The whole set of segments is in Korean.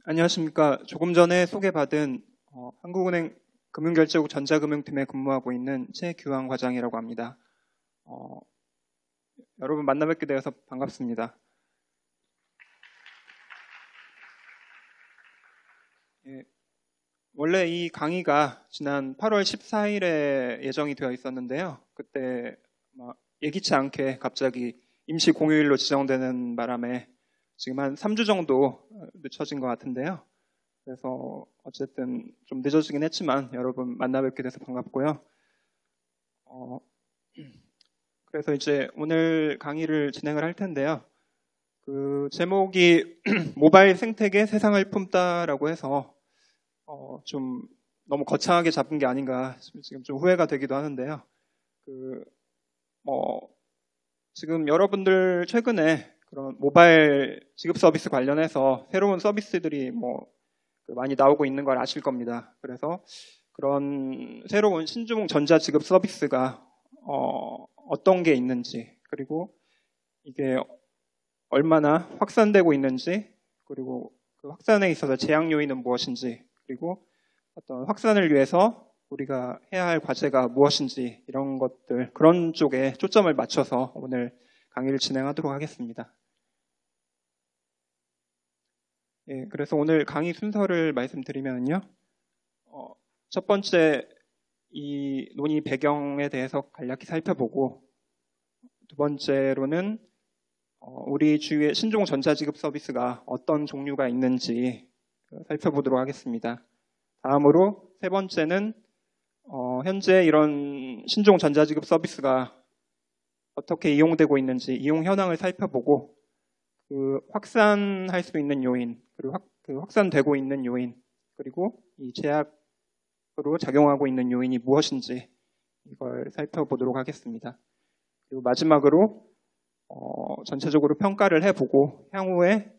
안녕하십니까. 조금 전에 소개받은 한국은행 금융결제국 전자금융팀에 근무하고 있는 최규환 과장이라고 합니다. 여러분 만나 뵙게 되어서 반갑습니다. 예, 원래 이 강의가 지난 8월 14일에 예정이 되어 있었는데요. 그때 예기치 않게 갑자기 임시 공휴일로 지정되는 바람에 지금 한 3주 정도 늦춰진 것 같은데요. 그래서 어쨌든 좀 늦어지긴 했지만 여러분 만나 뵙게 돼서 반갑고요. 그래서 이제 오늘 강의를 진행을 할 텐데요. 그 제목이 모바일 생태계 세상을 품다라고 해서 좀 너무 거창하게 잡은 게 아닌가 지금 좀 후회가 되기도 하는데요. 지금 여러분들 최근에 그런 모바일 지급 서비스 관련해서 새로운 서비스들이 많이 나오고 있는 걸 아실 겁니다. 그래서 그런 새로운 신종 전자 지급 서비스가 어떤 게 있는지, 그리고 이게 얼마나 확산되고 있는지, 그리고 그 확산에 있어서 제약 요인은 무엇인지, 그리고 어떤 확산을 위해서 우리가 해야 할 과제가 무엇인지 이런 것들, 그런 쪽에 초점을 맞춰서 오늘 강의를 진행하도록 하겠습니다. 예, 그래서 오늘 강의 순서를 말씀드리면요. 첫 번째, 이 논의 배경에 대해서 간략히 살펴보고, 두 번째로는 우리 주위에 신종 전자지급 서비스가 어떤 종류가 있는지 살펴보도록 하겠습니다. 다음으로 세 번째는 현재 이런 신종 전자지급 서비스가 어떻게 이용되고 있는지 이용 현황을 살펴보고, 그 확산할 수 있는 요인, 그리고 그 확산되고 있는 요인, 그리고 이 제약으로 작용하고 있는 요인이 무엇인지 이걸 살펴보도록 하겠습니다. 그리고 마지막으로 전체적으로 평가를 해보고 향후에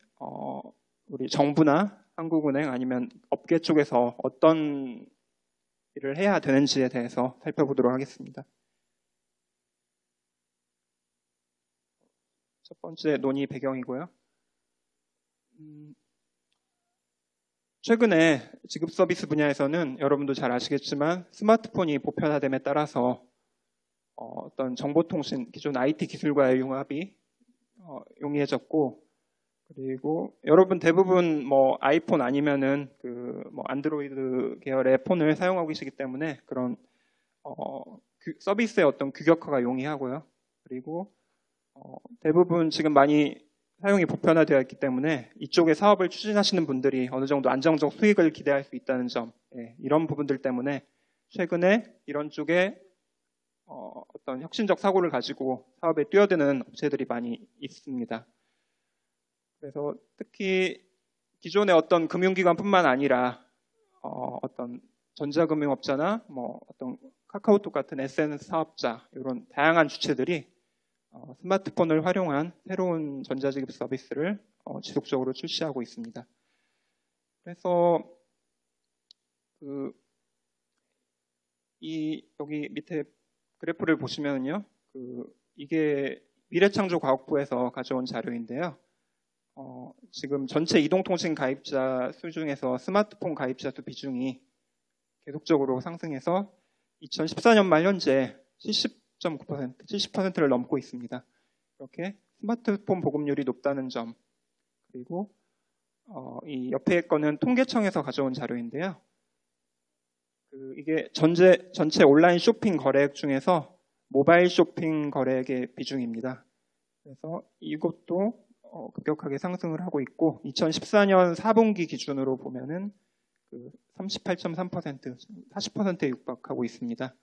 우리 정부나 한국은행 아니면 업계 쪽에서 어떤 일을 해야 되는지에 대해서 살펴보도록 하겠습니다. 첫 번째 논의 배경이고요. 최근에 지급 서비스 분야에서는 여러분도 잘 아시겠지만 스마트폰이 보편화됨에 따라서 어떤 정보통신, 기존 IT 기술과의 융합이 용이해졌고, 그리고 여러분 대부분 아이폰 아니면은 안드로이드 계열의 폰을 사용하고 계시기 때문에 그런 서비스의 어떤 규격화가 용이하고요. 그리고 대부분 지금 많이 사용이 보편화되어 있기 때문에 이쪽에 사업을 추진하시는 분들이 어느 정도 안정적 수익을 기대할 수 있다는 점, 이런 부분들 때문에 최근에 이런 쪽에 어떤 혁신적 사고를 가지고 사업에 뛰어드는 업체들이 많이 있습니다. 그래서 특히 기존의 어떤 금융기관뿐만 아니라 어떤 전자금융업자나 어떤 카카오톡 같은 SNS 사업자, 이런 다양한 주체들이 스마트폰을 활용한 새로운 전자지급 서비스를 지속적으로 출시하고 있습니다. 그래서 여기 밑에 그래프를 보시면요, 이게 미래창조과학부에서 가져온 자료인데요. 지금 전체 이동통신 가입자 수 중에서 스마트폰 가입자 수 비중이 계속적으로 상승해서 2014년 말 현재 70.9%, 70%를 넘고 있습니다. 이렇게 스마트폰 보급률이 높다는 점, 그리고 이 옆에 거는 통계청에서 가져온 자료인데요. 이게 전체 온라인 쇼핑 거래액 중에서 모바일 쇼핑 거래액의 비중입니다. 그래서 이것도 급격하게 상승을 하고 있고, 2014년 4분기 기준으로 보면은 38.3%, 40%에 육박하고 있습니다.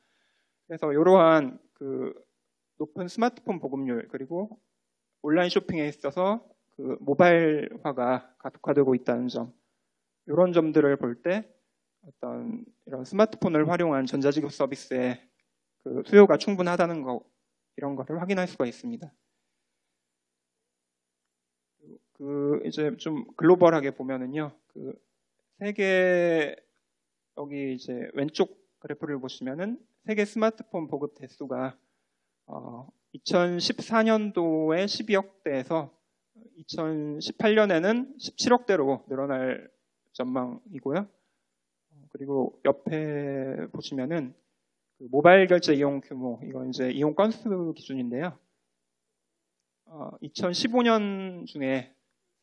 그래서 이러한 높은 스마트폰 보급률, 그리고 온라인 쇼핑에 있어서 모바일화가 가속화되고 있다는 점, 이런 점들을 볼 때 어떤 이런 스마트폰을 활용한 전자지급 서비스의 수요가 충분하다는 거, 이런 것을 확인할 수가 있습니다. 이제 좀 글로벌하게 보면은요, 세계, 여기 이제 왼쪽 그래프를 보시면은 세계 스마트폰 보급 대수가 2014년도에 12억 대에서 2018년에는 17억 대로 늘어날 전망이고요. 그리고 옆에 보시면은 그 모바일 결제 이용 규모, 이건 이제 이용 건수 기준인데요. 2015년 중에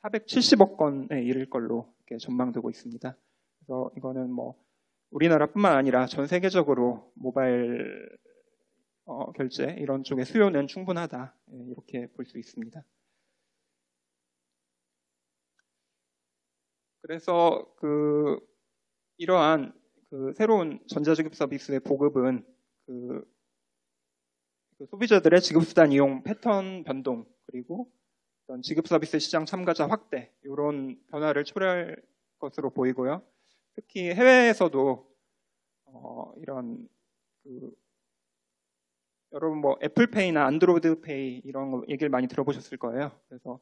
470억 건에 이를 걸로 이렇게 전망되고 있습니다. 그래서 이거는 뭐 우리나라뿐만 아니라 전 세계적으로 모바일 결제 이런 쪽의 수요는 충분하다, 이렇게 볼 수 있습니다. 그래서 이러한 새로운 전자지급 서비스의 보급은 그 소비자들의 지급수단 이용 패턴 변동, 그리고 어떤 지급서비스 시장 참가자 확대, 이런 변화를 초래할 것으로 보이고요. 특히 해외에서도 이런 여러분 뭐 애플페이나 안드로이드페이 이런 거 얘기를 많이 들어보셨을 거예요. 그래서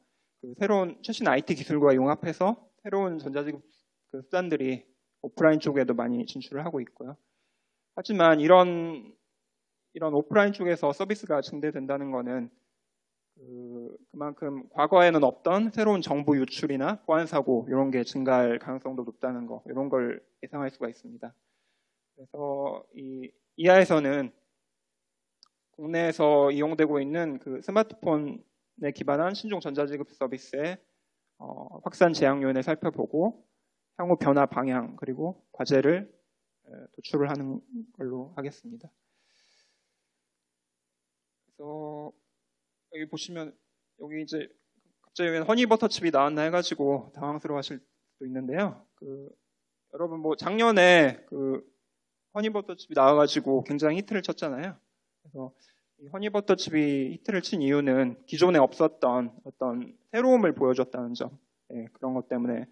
새로운 최신 IT 기술과 융합해서 새로운 전자지급 수단들이 오프라인 쪽에도 많이 진출을 하고 있고요. 하지만 이런 오프라인 쪽에서 서비스가 증대된다는 것은 그만큼 과거에는 없던 새로운 정보 유출이나 보안 사고 이런 게 증가할 가능성도 높다는 거, 이런 걸 예상할 수가 있습니다. 그래서 이 이하에서는 국내에서 이용되고 있는 그 스마트폰에 기반한 신종 전자지급 서비스의 확산 재앙 요인을 살펴보고 향후 변화 방향 그리고 과제를 도출을 하는 걸로 하겠습니다. 그래서 여기 보시면 여기 이제 갑자기 허니버터칩이 나왔나 해가지고 당황스러워하실 수도 있는데요. 여러분 뭐 작년에 허니버터칩이 나와가지고 굉장히 히트를 쳤잖아요. 그래서 이 허니버터칩이 히트를 친 이유는 기존에 없었던 어떤 새로움을 보여줬다는 점, 그런 것 때문에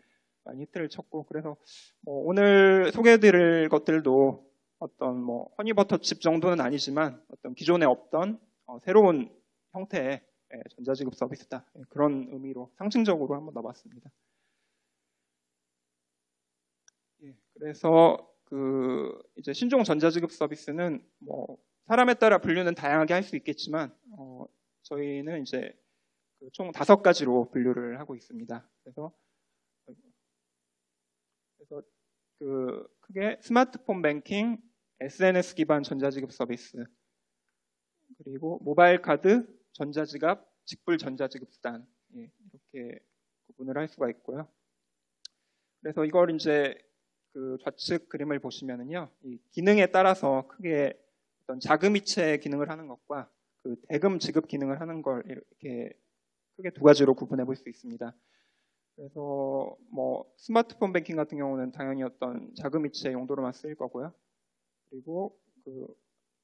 많이 히트를 쳤고, 그래서 뭐 오늘 소개해드릴 것들도 어떤 뭐 허니버터칩 정도는 아니지만 어떤 기존에 없던 새로운 형태의 전자지급 서비스다, 그런 의미로 상징적으로 한번 넣어봤습니다. 그래서 이제 신종 전자지급 서비스는 뭐 사람에 따라 분류는 다양하게 할 수 있겠지만 저희는 이제 총 5가지로 분류를 하고 있습니다. 그래서 크게 스마트폰 뱅킹, SNS 기반 전자지급 서비스, 그리고 모바일 카드, 전자지갑, 직불 전자지급 수단, 이렇게 구분을 할 수가 있고요. 그래서 이걸 이제 좌측 그림을 보시면은요, 이 기능에 따라서 크게 어떤 자금이체 기능을 하는 것과 대금 지급 기능을 하는 걸 이렇게 크게 2가지로 구분해 볼 수 있습니다. 그래서 뭐 스마트폰 뱅킹 같은 경우는 당연히 어떤 자금이체 용도로만 쓰일 거고요. 그리고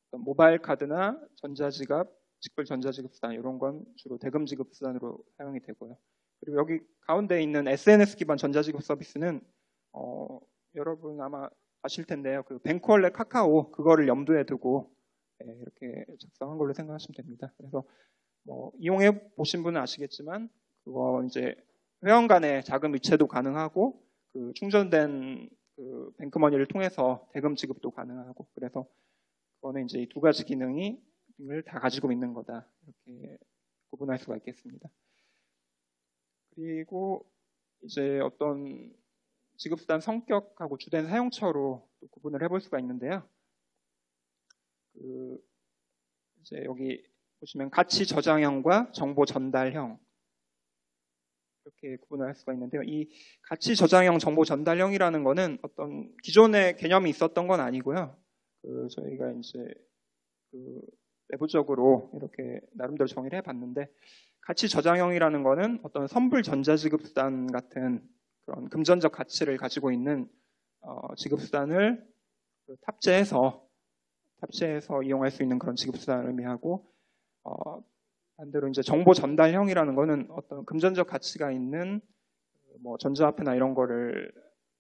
어떤 모바일 카드나 전자지갑, 직불 전자지급 수단 이런 건 주로 대금 지급 수단으로 사용이 되고요. 그리고 여기 가운데 있는 SNS 기반 전자지급 서비스는 여러분 아마 아실 텐데요. 뱅크월렛 카카오 그거를 염두에 두고 이렇게 작성한 걸로 생각하시면 됩니다. 그래서 뭐 이용해 보신 분은 아시겠지만 그거 이제 회원 간의 자금 이체도 가능하고 충전된 뱅크머니를 통해서 대금 지급도 가능하고, 그래서 그거는 이제 이 2가지 기능을 다 가지고 있는 거다, 이렇게 구분할 수가 있겠습니다. 그리고 이제 어떤 지급수단 성격하고 주된 사용처로 또 구분을 해볼 수가 있는데요. 이제 여기 보시면 가치 저장형과 정보 전달형, 이렇게 구분을 할 수가 있는데요. 이 가치 저장형, 정보 전달형이라는 거는 어떤 기존의 개념이 있었던 건 아니고요. 저희가 이제 내부적으로 이렇게 나름대로 정의를 해봤는데, 가치 저장형이라는 거는 어떤 선불 전자지급수단 같은 그런 금전적 가치를 가지고 있는 지급수단을 탑재해서 이용할 수 있는 그런 지급수단을 의미하고, 반대로 이제 정보 전달형이라는 거는 어떤 금전적 가치가 있는 뭐 전자화폐나 이런 거를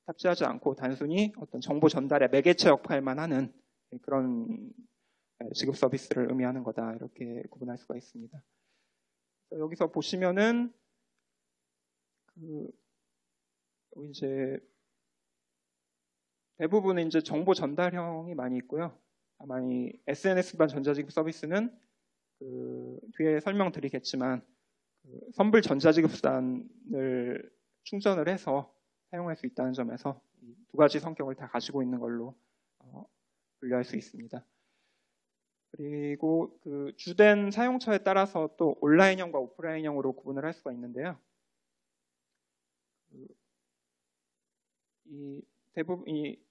탑재하지 않고 단순히 어떤 정보 전달의 매개체 역할만 하는 그런 지급 서비스를 의미하는 거다, 이렇게 구분할 수가 있습니다. 여기서 보시면은 이제 대부분은 이제 정보 전달형이 많이 있고요. 아마 이 SNS 기반 전자지급 서비스는 뒤에 설명드리겠지만 선불 전자지급 수단을 충전을 해서 사용할 수 있다는 점에서 이 두 가지 성격을 다 가지고 있는 걸로 분류할 수 있습니다. 그리고 그 주된 사용처에 따라서 또 온라인형과 오프라인형으로 구분을 할 수가 있는데요. 이 대부분 이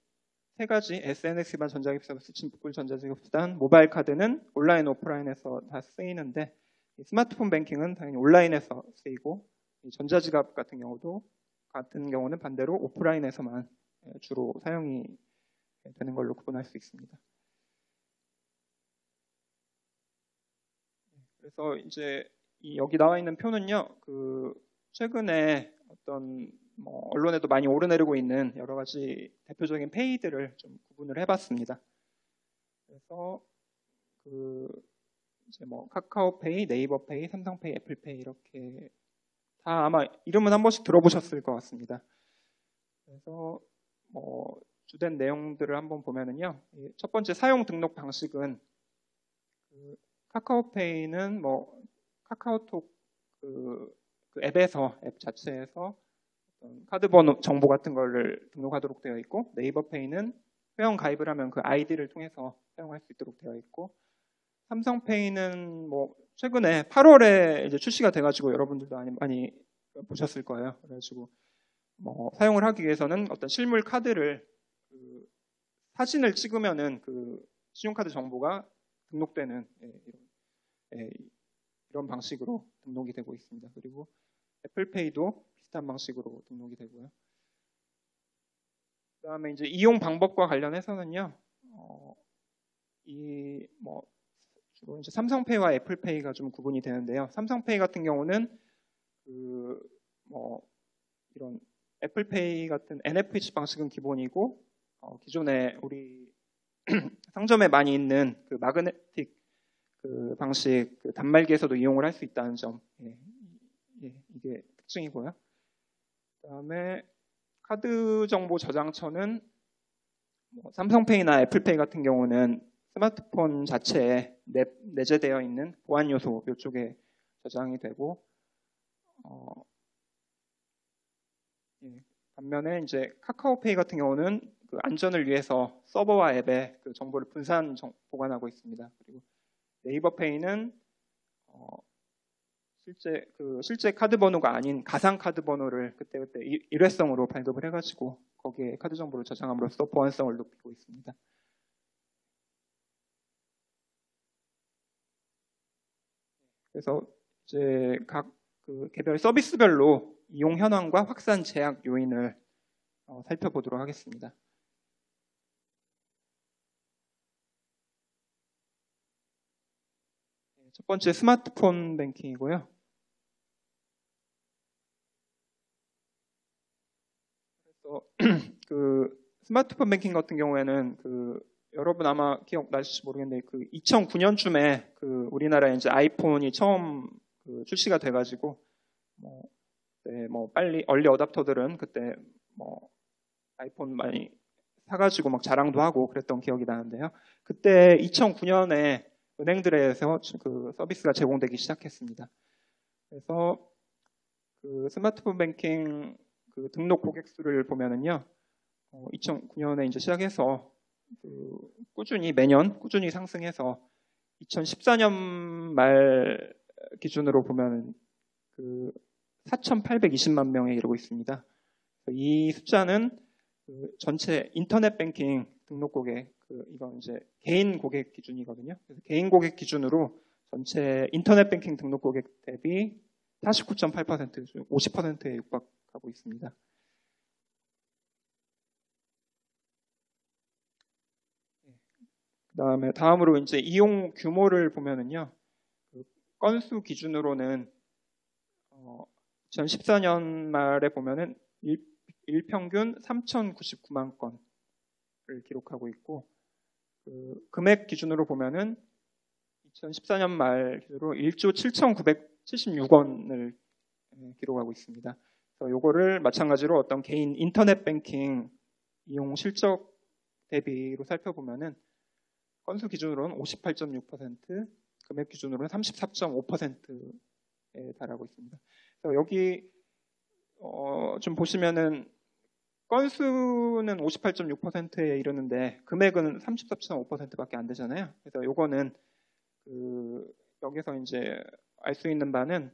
세 가지 SNS 기반 전자기표 스친 북글 전자기표단 모바일 카드는 온라인 오프라인에서 다 쓰이는데 스마트폰 뱅킹은 당연히 온라인에서 쓰이고 전자지갑 같은 경우는 반대로 오프라인에서만 주로 사용이 되는 걸로 구분할 수 있습니다. 그래서 이제 여기 나와 있는 표는요, 그 최근에 어떤 언론에도 많이 오르내리고 있는 여러 가지 대표적인 페이들을 좀 구분을 해봤습니다. 그래서 그 이제 카카오페이, 네이버페이, 삼성페이, 애플페이 이렇게 다 아마 이름은 한 번씩 들어보셨을 것 같습니다. 그래서 주된 내용들을 한번 보면은요, 첫 번째 사용 등록 방식은 그 카카오페이는 카카오톡 그 앱에서 앱 자체에서 카드 번호 정보 같은 거를 등록하도록 되어 있고, 네이버페이는 회원 가입을 하면 그 아이디를 통해서 사용할 수 있도록 되어 있고, 삼성페이는 최근에 8월에 이제 출시가 돼가지고 여러분들도 많이 보셨을 거예요. 그래가지고 사용을 하기 위해서는 어떤 실물 카드를 사진을 찍으면은 그 신용카드 정보가 등록되는 이런 방식으로 등록이 되고 있습니다. 그리고 애플페이도 비슷한 방식으로 등록이 되고요. 그다음에 이제 이용 방법과 관련해서는요, 주로 이제 삼성페이와 애플페이가 좀 구분이 되는데요. 삼성페이 같은 경우는 이런 애플페이 같은 NFC 방식은 기본이고, 기존에 우리 상점에 많이 있는 그 마그네틱 그 방식 그 단말기에서도 이용을 할 수 있다는 점, 이게 특징이고요. 그다음에 카드 정보 저장처는 삼성페이나 애플페이 같은 경우는 스마트폰 자체에 내재되어 있는 보안 요소 이쪽에 저장이 되고, 반면에 이제 카카오페이 같은 경우는 그 안전을 위해서 서버와 앱에 그 정보를 분산 보관하고 있습니다. 그리고 네이버페이는 실제 카드 번호가 아닌 가상 카드 번호를 그때그때 일회성으로 발급을 해가지고 거기에 카드 정보를 저장함으로써 보안성을 높이고 있습니다. 그래서 이제 각 그 개별 서비스별로 이용 현황과 확산 제약 요인을 살펴보도록 하겠습니다. 첫 번째 스마트폰 뱅킹이고요. 그래서 그 스마트폰 뱅킹 같은 경우에는 여러분 아마 기억나실지 모르겠는데 2009년쯤에 우리나라에 이제 아이폰이 처음 출시가 돼가지고 빨리 얼리 어답터들은 그때 아이폰 많이 사가지고 막 자랑도 하고 그랬던 기억이 나는데요. 그때 2009년에 은행들에서 그 서비스가 제공되기 시작했습니다. 그래서 그 스마트폰 뱅킹 그 등록 고객 수를 보면은요, 2009년에 이제 시작해서 매년 꾸준히 상승해서 2014년 말 기준으로 보면 4,820만 명에 이르고 있습니다. 이 숫자는 전체 인터넷 뱅킹 등록 고객, 이건 이제 개인 고객 기준이거든요. 그래서 개인 고객 기준으로 전체 인터넷 뱅킹 등록 고객 대비 49.8%, 50%에 육박하고 있습니다. 다음으로 이제 이용 규모를 보면은요, 건수 기준으로는 2014년 말에 보면은 일평균 3,099만 건을 기록하고 있고, 금액 기준으로 보면은 2014년 말 기준으로 1조 7,976원을 기록하고 있습니다. 그래서 요거를 마찬가지로 어떤 개인 인터넷 뱅킹 이용 실적 대비로 살펴보면은 건수 기준으로는 58.6%, 금액 기준으로는 34.5%에 달하고 있습니다. 그래서 여기 좀 보시면은 건수는 58.6%에 이르는데 금액은 34.5%밖에 안 되잖아요. 그래서 요거는 여기서 이제 알 수 있는 바는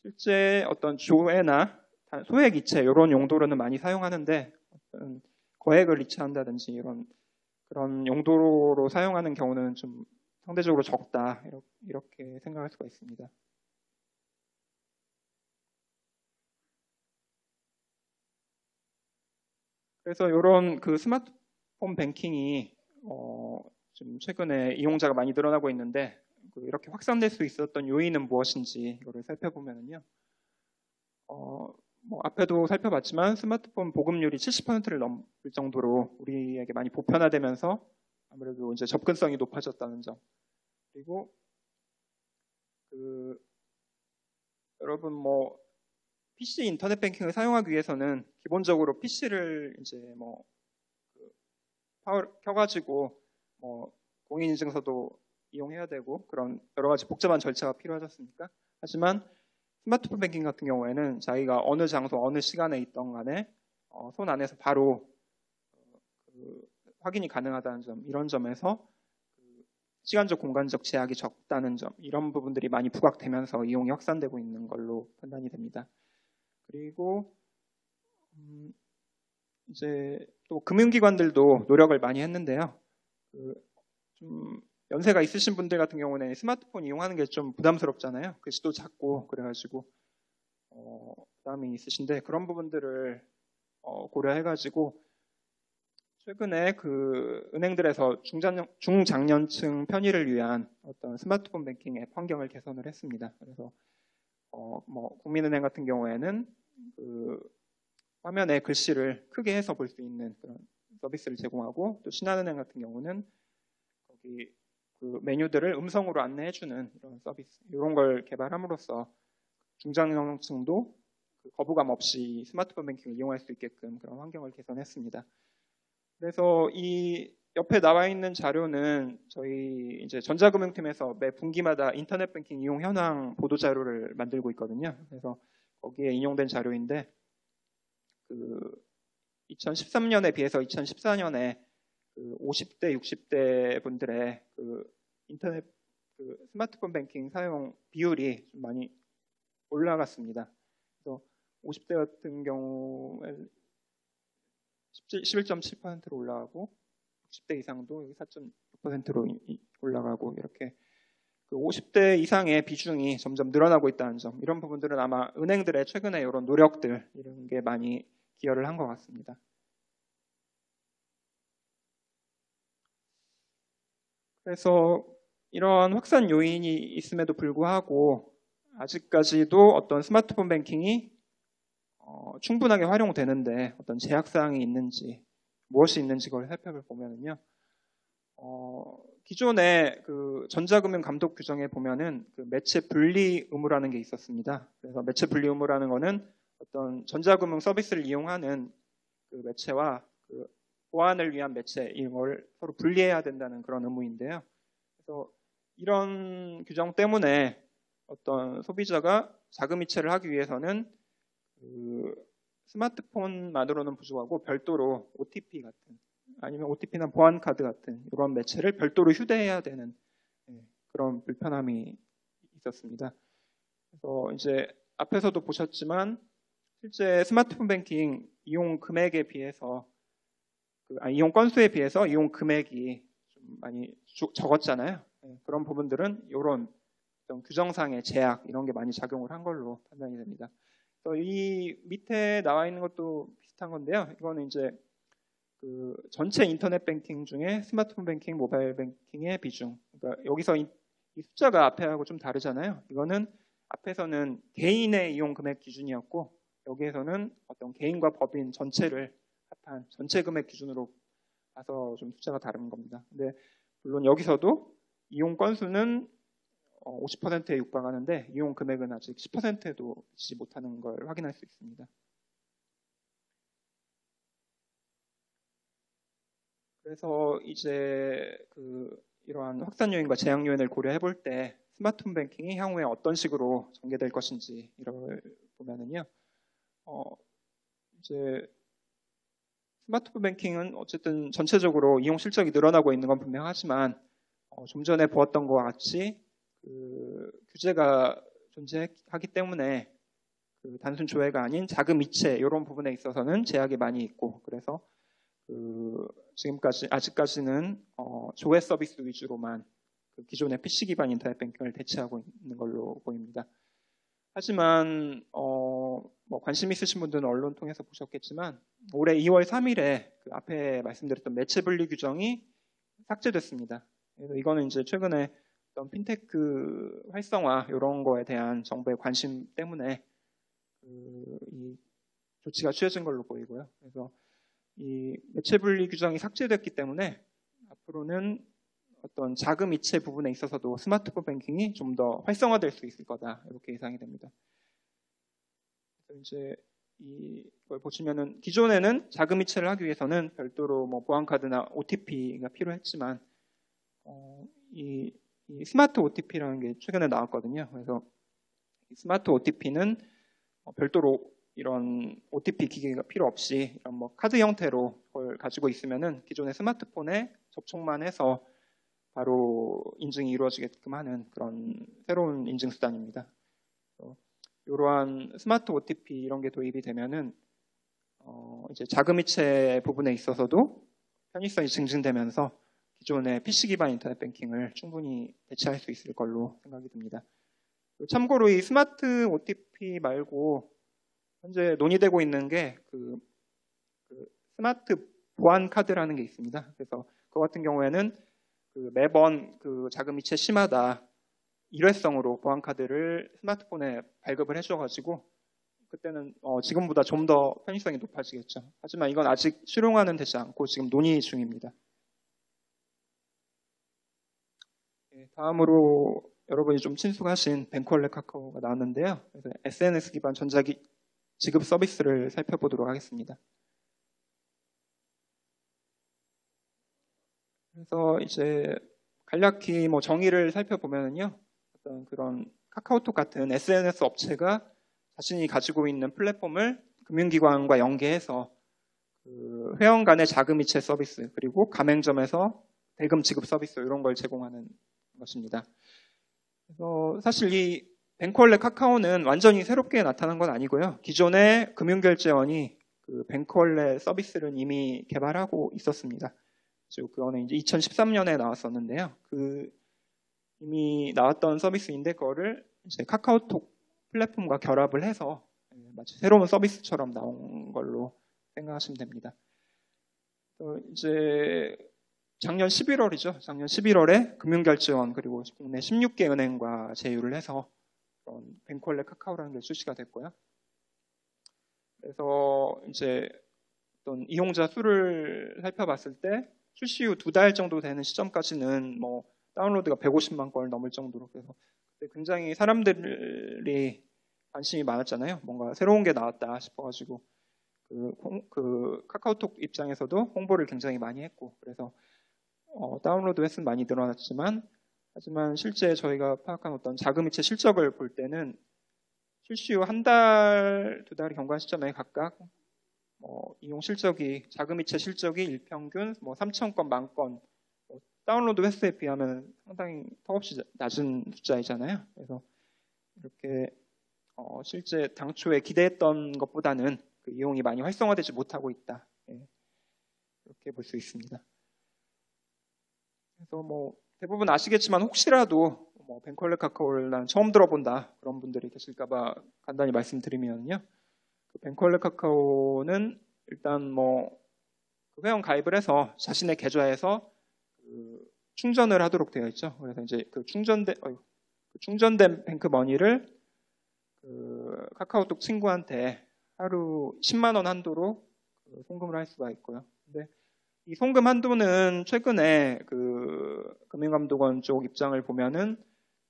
실제 어떤 조회나 소액 이체 이런 용도로는 많이 사용하는데 어떤 거액을 이체한다든지 이런 그런 용도로 사용하는 경우는 좀 상대적으로 적다 이렇게 생각할 수가 있습니다. 그래서 이런 그 스마트폰 뱅킹이 좀 최근에 이용자가 많이 늘어나고 있는데 이렇게 확산될 수 있었던 요인은 무엇인지 이거를 살펴보면요. 뭐 앞에도 살펴봤지만 스마트폰 보급률이 70%를 넘을 정도로 우리에게 많이 보편화되면서 아무래도 이제 접근성이 높아졌다는 점. 그리고 여러분 뭐 PC 인터넷 뱅킹을 사용하기 위해서는 기본적으로 PC를 이제 파워 켜가지고 공인인증서도 이용해야 되고 그런 여러 가지 복잡한 절차가 필요하지 않습니까? 하지만 스마트폰 뱅킹 같은 경우에는 자기가 어느 장소, 어느 시간에 있던 간에 손 안에서 바로 확인이 가능하다는 점, 이런 점에서 시간적, 공간적 제약이 적다는 점, 이런 부분들이 많이 부각되면서 이용이 확산되고 있는 걸로 판단이 됩니다. 그리고 이제 또 금융기관들도 노력을 많이 했는데요. 좀 연세가 있으신 분들 같은 경우는 스마트폰 이용하는 게 좀 부담스럽잖아요. 글씨도 작고 그래가지고 부담이 있으신데 그런 부분들을 고려해가지고 최근에 은행들에서 중장년층 편의를 위한 어떤 스마트폰 뱅킹 앱 환경을 개선을 했습니다. 그래서 국민은행 같은 경우에는 화면에 글씨를 크게 해서 볼 수 있는 그런 서비스를 제공하고 또 신한은행 같은 경우는 거기 메뉴들을 음성으로 안내해주는 이런 서비스 이런 걸 개발함으로써 중장년층도 거부감 없이 스마트폰 뱅킹을 이용할 수 있게끔 그런 환경을 개선했습니다. 그래서 이 옆에 나와 있는 자료는 저희 이제 전자금융팀에서 매 분기마다 인터넷 뱅킹 이용 현황 보도 자료를 만들고 있거든요. 그래서 거기에 인용된 자료인데 2013년에 비해서 2014년에 50대, 60대 분들의 인터넷 스마트폰 뱅킹 사용 비율이 좀 많이 올라갔습니다. 그래서 50대 같은 경우에 11.7%로 올라가고 60대 이상도 4.6%로 올라가고 이렇게 50대 이상의 비중이 점점 늘어나고 있다는 점 이런 부분들은 아마 은행들의 최근에 이런 노력들 이런 게 많이 기여를 한 것 같습니다. 그래서 이런 확산 요인이 있음에도 불구하고 아직까지도 어떤 스마트폰 뱅킹이 충분하게 활용되는데 어떤 제약사항이 있는지 무엇이 있는지 그걸 살펴보면요. 기존의 전자금융 감독 규정에 보면은 매체 분리 의무라는 게 있었습니다. 그래서 매체 분리 의무라는 거는 어떤 전자금융 서비스를 이용하는 매체와 보안을 위한 매체 이걸 서로 분리해야 된다는 그런 의무인데요. 그래서 이런 규정 때문에 어떤 소비자가 자금 이체를 하기 위해서는 스마트폰만으로는 부족하고 별도로 OTP 같은 아니면 OTP나 보안카드 같은 이런 매체를 별도로 휴대해야 되는 그런 불편함이 있었습니다. 그래서 이제 앞에서도 보셨지만 실제 스마트폰 뱅킹 이용 금액에 비해서 이용 건수에 비해서 이용 금액이 좀 많이 적었잖아요. 그런 부분들은 이런 규정상의 제약 이런 게 많이 작용을 한 걸로 판단이 됩니다. 이 밑에 나와 있는 것도 비슷한 건데요. 이거는 이제 전체 인터넷 뱅킹 중에 스마트폰 뱅킹, 모바일 뱅킹의 비중. 그러니까 여기서 이 숫자가 앞에하고 좀 다르잖아요. 이거는 앞에서는 개인의 이용 금액 기준이었고 여기에서는 어떤 개인과 법인 전체를 합한 전체 금액 기준으로 봐서 좀 숫자가 다른 겁니다. 근데 물론 여기서도 이용 건수는 50%에 육박하는데 이용 금액은 아직 10%도 미치지 못하는 걸 확인할 수 있습니다. 그래서 이제 이러한 확산 요인과 제약 요인을 고려해 볼 때 스마트폰 뱅킹이 향후에 어떤 식으로 전개될 것인지 이를 보면은요. 이제 스마트폰 뱅킹은 어쨌든 전체적으로 이용 실적이 늘어나고 있는 건 분명하지만 좀 전에 보았던 것과 같이 그 규제가 존재하기 때문에 그 단순 조회가 아닌 자금 이체 이런 부분에 있어서는 제약이 많이 있고 그래서 그 지금까지 아직까지는 조회 서비스 위주로만 그 기존의 PC 기반 인터넷 뱅킹을 대체하고 있는 걸로 보입니다. 하지만 뭐 관심 있으신 분들은 언론 통해서 보셨겠지만 올해 2월 3일에 그 앞에 말씀드렸던 매체 분리 규정이 삭제됐습니다. 그래서 이거는 이제 최근에 어떤 핀테크 활성화 이런 거에 대한 정부의 관심 때문에 이 조치가 취해진 걸로 보이고요. 그래서 이 매체 분리 규정이 삭제됐기 때문에 앞으로는 어떤 자금 이체 부분에 있어서도 스마트폰 뱅킹이 좀 더 활성화될 수 있을 거다 이렇게 예상이 됩니다. 그래서 이제 이걸 보시면은 기존에는 자금 이체를 하기 위해서는 별도로 뭐 보안카드나 OTP가 필요했지만 이 스마트 OTP라는 게 최근에 나왔거든요. 그래서 스마트 OTP는 별도로 이런 OTP 기기가 필요 없이 이런 뭐 카드 형태로 그걸 가지고 있으면은 기존의 스마트폰에 접촉만 해서 바로 인증이 이루어지게끔 하는 그런 새로운 인증 수단입니다. 이러한 스마트 OTP 이런 게 도입이 되면은 이제 자금이체 부분에 있어서도 편의성이 증진되면서 기존의 PC 기반 인터넷 뱅킹을 충분히 대체할 수 있을 걸로 생각이 듭니다. 참고로 이 스마트 OTP 말고 현재 논의되고 있는 게 그 스마트 보안 카드라는 게 있습니다. 그래서 그 같은 경우에는 그 매번 그 자금이체 시마다 일회성으로 보안 카드를 스마트폰에 발급을 해줘가지고 그때는 지금보다 좀 더 편의성이 높아지겠죠. 하지만 이건 아직 실용화는 되지 않고 지금 논의 중입니다. 다음으로 여러분이 좀 친숙하신 뱅크월렛 카카오가 나왔는데요. 그래서 SNS 기반 전자기 지급 서비스를 살펴보도록 하겠습니다. 그래서 이제 간략히 뭐 정의를 살펴보면요, 어떤 그런 카카오톡 같은 SNS 업체가 자신이 가지고 있는 플랫폼을 금융기관과 연계해서 그 회원 간의 자금이체 서비스 그리고 가맹점에서 대금 지급 서비스 이런 걸 제공하는 것입니다. 그래서 사실 이 뱅크월렛 카카오는 완전히 새롭게 나타난 건 아니고요. 기존의 금융결제원이 그 뱅크월렛 서비스를 이미 개발하고 있었습니다. 그거는 이제 2013년에 나왔었는데요. 그 이미 나왔던 서비스인데 그거를 이제 카카오톡 플랫폼과 결합을 해서 마치 새로운 서비스처럼 나온 걸로 생각하시면 됩니다. 이제 작년 11월이죠. 작년 11월에 금융결제원 그리고 국내 16개 은행과 제휴를 해서 뱅크월렛 카카오라는 게 출시가 됐고요. 그래서 이제 어떤 이용자 수를 살펴봤을 때 출시 후 2달 정도 되는 시점까지는 뭐 다운로드가 150만 건을 넘을 정도로 그래서 그때 굉장히 사람들이 관심이 많았잖아요. 뭔가 새로운 게 나왔다 싶어가지고 그 카카오톡 입장에서도 홍보를 굉장히 많이 했고 그래서 다운로드 횟수는 많이 늘어났지만 하지만 실제 저희가 파악한 어떤 자금이체 실적을 볼 때는 출시 후 1달, 2달의 경과 시점에 각각 이용 실적이 자금이체 실적이 일평균 3,000건, 10,000건 다운로드 횟수에 비하면 상당히 턱없이 낮은 숫자이잖아요. 그래서 이렇게 실제 당초에 기대했던 것보다는 그 이용이 많이 활성화되지 못하고 있다. 이렇게 볼 수 있습니다. 그래서 뭐 대부분 아시겠지만 혹시라도 뱅크월렛 카카오를 난 처음 들어본다 그런 분들이 계실까봐 간단히 말씀드리면요. 그 뱅크월렛 카카오는 일단 그 회원 가입을 해서 자신의 계좌에서 그 충전을 하도록 되어 있죠. 그래서 이제 그 충전된 뱅크 머니를 그 카카오톡 친구한테 하루 10만 원 한도로 송금을 할 수가 있고요. 근데 이 송금 한도는 최근에 그 금융감독원 쪽 입장을 보면은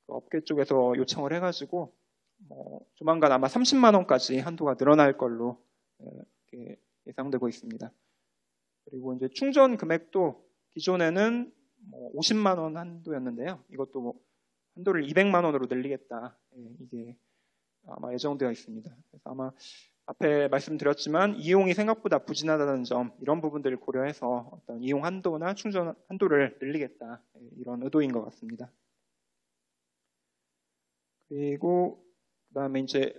그 업계 쪽에서 요청을 해가지고 조만간 아마 30만 원까지 한도가 늘어날 걸로 이렇게 예상되고 있습니다. 그리고 이제 충전 금액도 기존에는 50만 원 한도였는데요. 이것도 한도를 200만 원으로 늘리겠다. 이게 아마 예정되어 있습니다. 그래서 아마 앞에 말씀드렸지만 이용이 생각보다 부진하다는 점, 이런 부분들을 고려해서 어떤 이용 한도나 충전 한도를 늘리겠다, 이런 의도인 것 같습니다. 그리고 그다음에 이제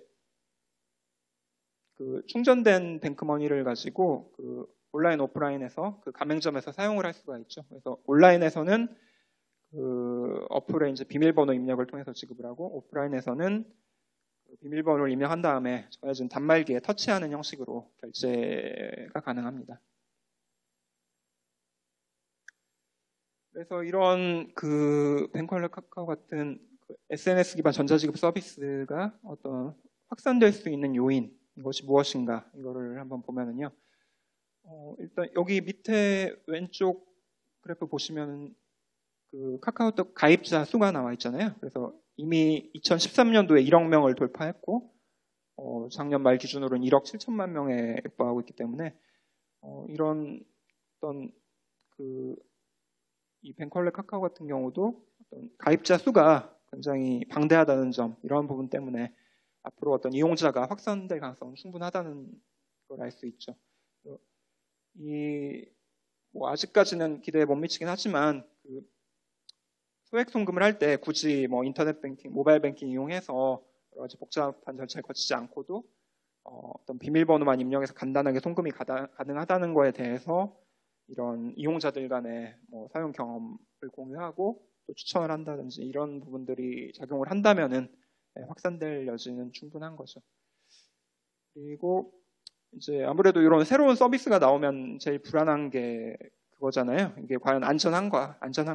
그 충전된 뱅크머니를 가지고 그 온라인 오프라인에서 그 가맹점에서 사용을 할 수가 있죠. 그래서 온라인에서는 그 어플에 이제 비밀번호 입력을 통해서 지급을 하고, 오프라인에서는 그 비밀번호를 입력한 다음에 정해진 단말기에 터치하는 형식으로 결제가 가능합니다. 그래서 이런 그 뱅컬레 카카오 같은 그 SNS 기반 전자지급 서비스가 어떤 확산될 수 있는 요인, 이것이 무엇인가, 이거를 한번 보면은요. 일단 여기 밑에 왼쪽 그래프 보시면 그 카카오톡 가입자 수가 나와 있잖아요. 그래서 이미 2013년도에 1억 명을 돌파했고, 작년 말 기준으로는 1억 7천만 명에 육박하고 있기 때문에, 이런 어떤 이 뱅컬레 카카오 같은 경우도 어떤 가입자 수가 굉장히 방대하다는 점, 이런 부분 때문에 앞으로 어떤 이용자가 확산될 가능성은 충분하다는 걸 알 수 있죠. 뭐 아직까지는 기대에 못 미치긴 하지만, 그 소액 송금을 할 때 굳이 뭐 인터넷 뱅킹, 모바일 뱅킹 이용해서 여러 가지 복잡한 절차를 거치지 않고도 어떤 비밀번호만 입력해서 간단하게 송금이 가능하다는 거에 대해서 이런 이용자들 간의 뭐 사용 경험을 공유하고 또 추천을 한다든지 이런 부분들이 작용을 한다면은 확산될 여지는 충분한 거죠. 그리고 이제 아무래도 이런 새로운 서비스가 나오면 제일 불안한 게 그거잖아요. 이게 과연 안전한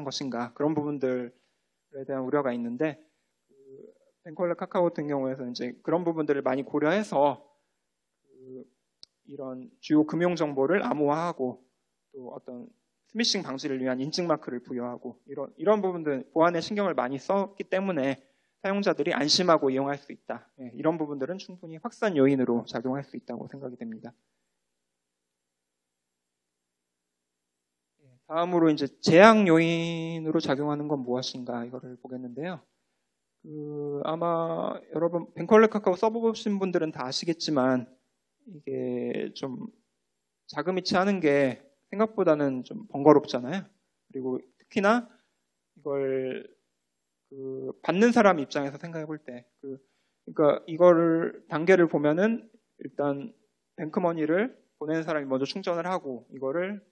것인가, 그런 부분들에 대한 우려가 있는데, 뱅컬레 카카오 같은 경우에는 이제 그런 부분들을 많이 고려해서 이런 주요 금융 정보를 암호화하고 또 어떤 스미싱 방지를 위한 인증 마크를 부여하고 이런 부분들 보안에 신경을 많이 썼기 때문에 사용자들이 안심하고 이용할 수 있다. 이런 부분들은 충분히 확산 요인으로 작용할 수 있다고 생각이 됩니다. 다음으로 이제 제약 요인으로 작용하는 건 무엇인가, 이거를 보겠는데요. 아마 여러분 뱅컬레 카카오 써보신 분들은 다 아시겠지만, 이게 좀 자금이체 하는 게 생각보다는 좀 번거롭잖아요. 그리고 특히나 이걸 받는 사람 입장에서 생각해 볼 때, 그러니까 이거를 단계를 보면은 일단 뱅크머니를 보내는 사람이 먼저 충전을 하고, 이거를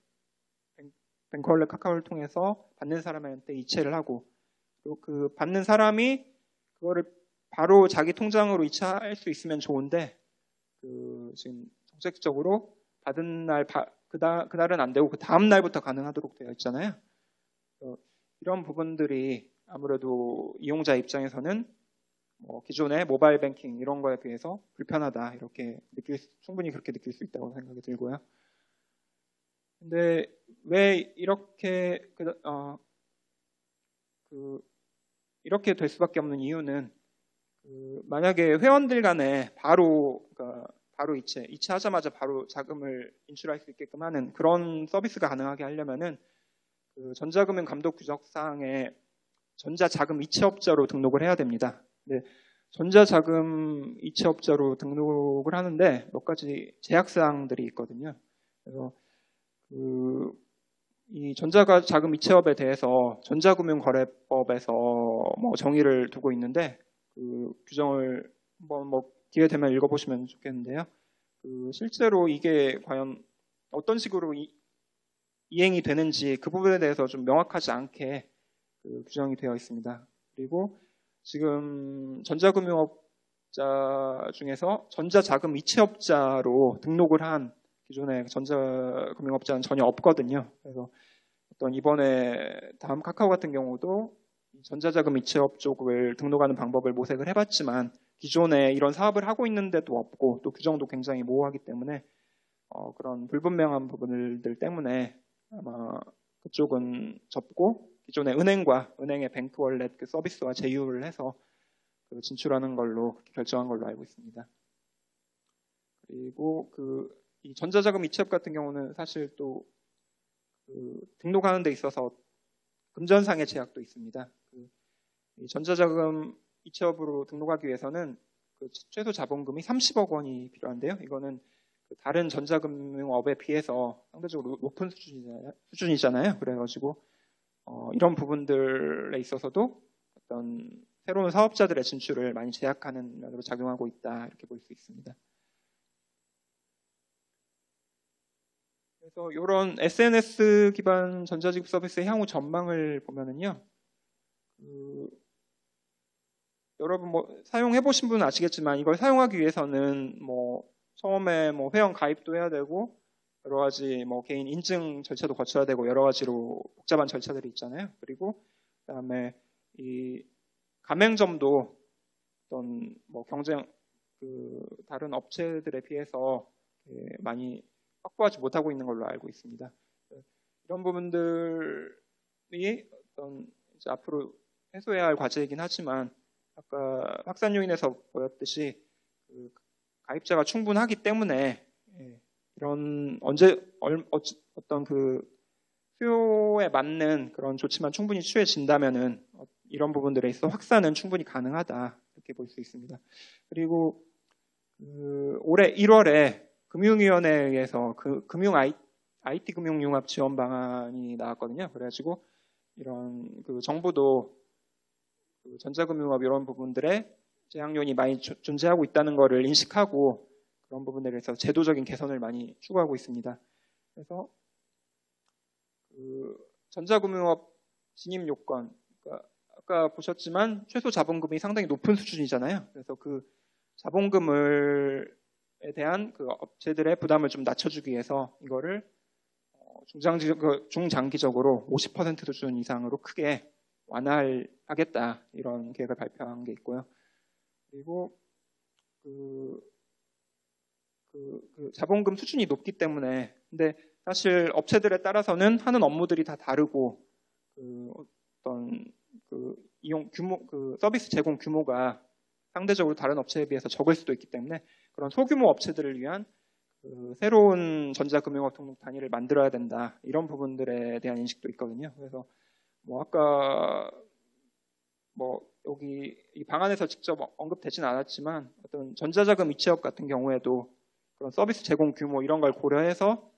뱅컬레 카카오를 통해서 받는 사람한테 이체를 하고, 또 그 받는 사람이 그거를 바로 자기 통장으로 이체할 수 있으면 좋은데, 지금 정책적으로 받은 날 그날은 안 되고 그 다음 날부터 가능하도록 되어 있잖아요. 이런 부분들이 아무래도 이용자 입장에서는 뭐 기존의 모바일 뱅킹 이런 거에 비해서 불편하다, 이렇게 충분히 그렇게 느낄 수 있다고 생각이 들고요. 근데 왜 이렇게 이렇게 될 수밖에 없는 이유는, 만약에 회원들 간에 바로 이체하자마자 바로 자금을 인출할 수 있게끔 하는 그런 서비스가 가능하게 하려면은 전자금융 감독 규정상에 전자자금 이체업자로 등록을 해야 됩니다. 근데 전자자금 이체업자로 등록을 하는데 몇 가지 제약사항들이 있거든요. 그래서 이 전자자금 이체업에 대해서 전자금융거래법에서 뭐 정의를 두고 있는데, 그 규정을 한번 뭐 기회 되면 읽어보시면 좋겠는데요. 실제로 이게 과연 어떤 식으로 이행이 되는지 그 부분에 대해서 좀 명확하지 않게 규정이 되어 있습니다. 그리고 지금 전자금융업자 중에서 전자자금 이체업자로 등록을 한 기존의 전자금융업자는 전혀 없거든요. 그래서 이번에 다음 카카오 같은 경우도 전자자금 이체업 쪽을 등록하는 방법을 모색을 해봤지만, 기존에 이런 사업을 하고 있는데도 없고 또 규정도 굉장히 모호하기 때문에 그런 불분명한 부분들 때문에 아마 그쪽은 접고 기존의 은행의 뱅크월렛 그 서비스와 제휴를 해서 진출하는 걸로 결정한 걸로 알고 있습니다. 그리고 이 전자자금 이체업 같은 경우는 사실 또 등록하는 데 있어서 금전상의 제약도 있습니다. 이 전자자금 이체업으로 등록하기 위해서는 그 최소 자본금이 30억 원이 필요한데요. 이거는 그 다른 전자금융업에 비해서 상대적으로 높은 수준이잖아요. 그래가지고 이런 부분들에 있어서도 어떤 새로운 사업자들의 진출을 많이 제약하는 면으로 작용하고 있다 이렇게 볼 수 있습니다. 그래서 이런 SNS 기반 전자지급 서비스의 향후 전망을 보면은요, 여러분 뭐 사용해 보신 분은 아시겠지만 이걸 사용하기 위해서는 뭐 처음에 뭐 회원 가입도 해야 되고 여러 가지 뭐 개인 인증 절차도 거쳐야 되고 여러 가지로 복잡한 절차들이 있잖아요. 그리고 그다음에 이 가맹점도 어떤 뭐 경쟁 다른 업체들에 비해서 많이 확보하지 못하고 있는 걸로 알고 있습니다. 이런 부분들이 어떤 이제 앞으로 해소해야 할 과제이긴 하지만 아까 학산 요인에서 보였듯이 그 가입자가 충분하기 때문에 이런 어떤 그 수요에 맞는 그런 조치만 충분히 취해진다면은 이런 부분들에 있어 확산은 충분히 가능하다 이렇게 볼 수 있습니다. 그리고 올해 1월에 금융위원회에 의해서 IT 금융융합 지원 방안이 나왔거든요. 그래가지고 이런 그 정부도 그 전자금융업 이런 부분들에 제약 요인이 많이 존재하고 있다는 것을 인식하고 그런 부분에 대해서 제도적인 개선을 많이 추구하고 있습니다. 그래서 그 전자금융업 진입 요건, 그러니까 아까 보셨지만 최소 자본금이 상당히 높은 수준이잖아요. 그래서 그 자본금에 대한 그 업체들의 부담을 좀 낮춰주기 위해서 이거를 중장기적으로 50% 수준 이상으로 크게 완화하겠다 이런 계획을 발표한 게 있고요. 그리고 그 자본금 수준이 높기 때문에 근데 사실 업체들에 따라서는 하는 업무들이 다 다르고 어떤 이용 규모 서비스 제공 규모가 상대적으로 다른 업체에 비해서 적을 수도 있기 때문에 그런 소규모 업체들을 위한 새로운 전자금융업 등록 단위를 만들어야 된다 이런 부분들에 대한 인식도 있거든요. 그래서 뭐 아까 뭐 여기 이 방안에서 직접 언급되진 않았지만 어떤 전자자금 이체업 같은 경우에도 그런 서비스 제공 규모 이런 걸 고려해서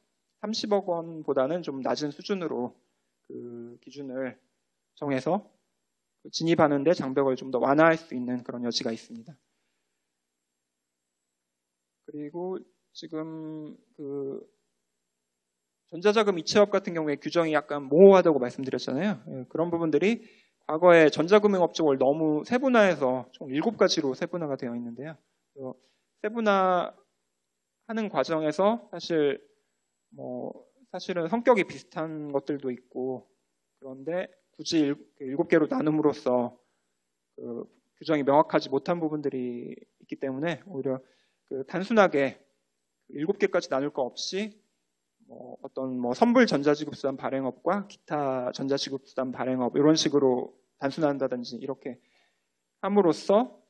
30억 원보다는 좀 낮은 수준으로 그 기준을 정해서 진입하는데 장벽을 좀 더 완화할 수 있는 그런 여지가 있습니다. 그리고 지금 그 전자자금 이체업 같은 경우에 규정이 약간 모호하다고 말씀드렸잖아요. 그런 부분들이 과거에 전자금융업 쪽을 너무 세분화해서 총 7가지로 세분화가 되어 있는데요. 세분화하는 과정에서 사실은 성격이 비슷한 것들도 있고 그런데 굳이 7개로 나눔으로써 그 규정이 명확하지 못한 부분들이 있기 때문에 오히려 단순하게 7개까지 나눌 거 없이 어떤 선불 전자지급수단 발행업과 기타 전자지급수단 발행업 이런 식으로 단순화한다든지 이렇게 함으로써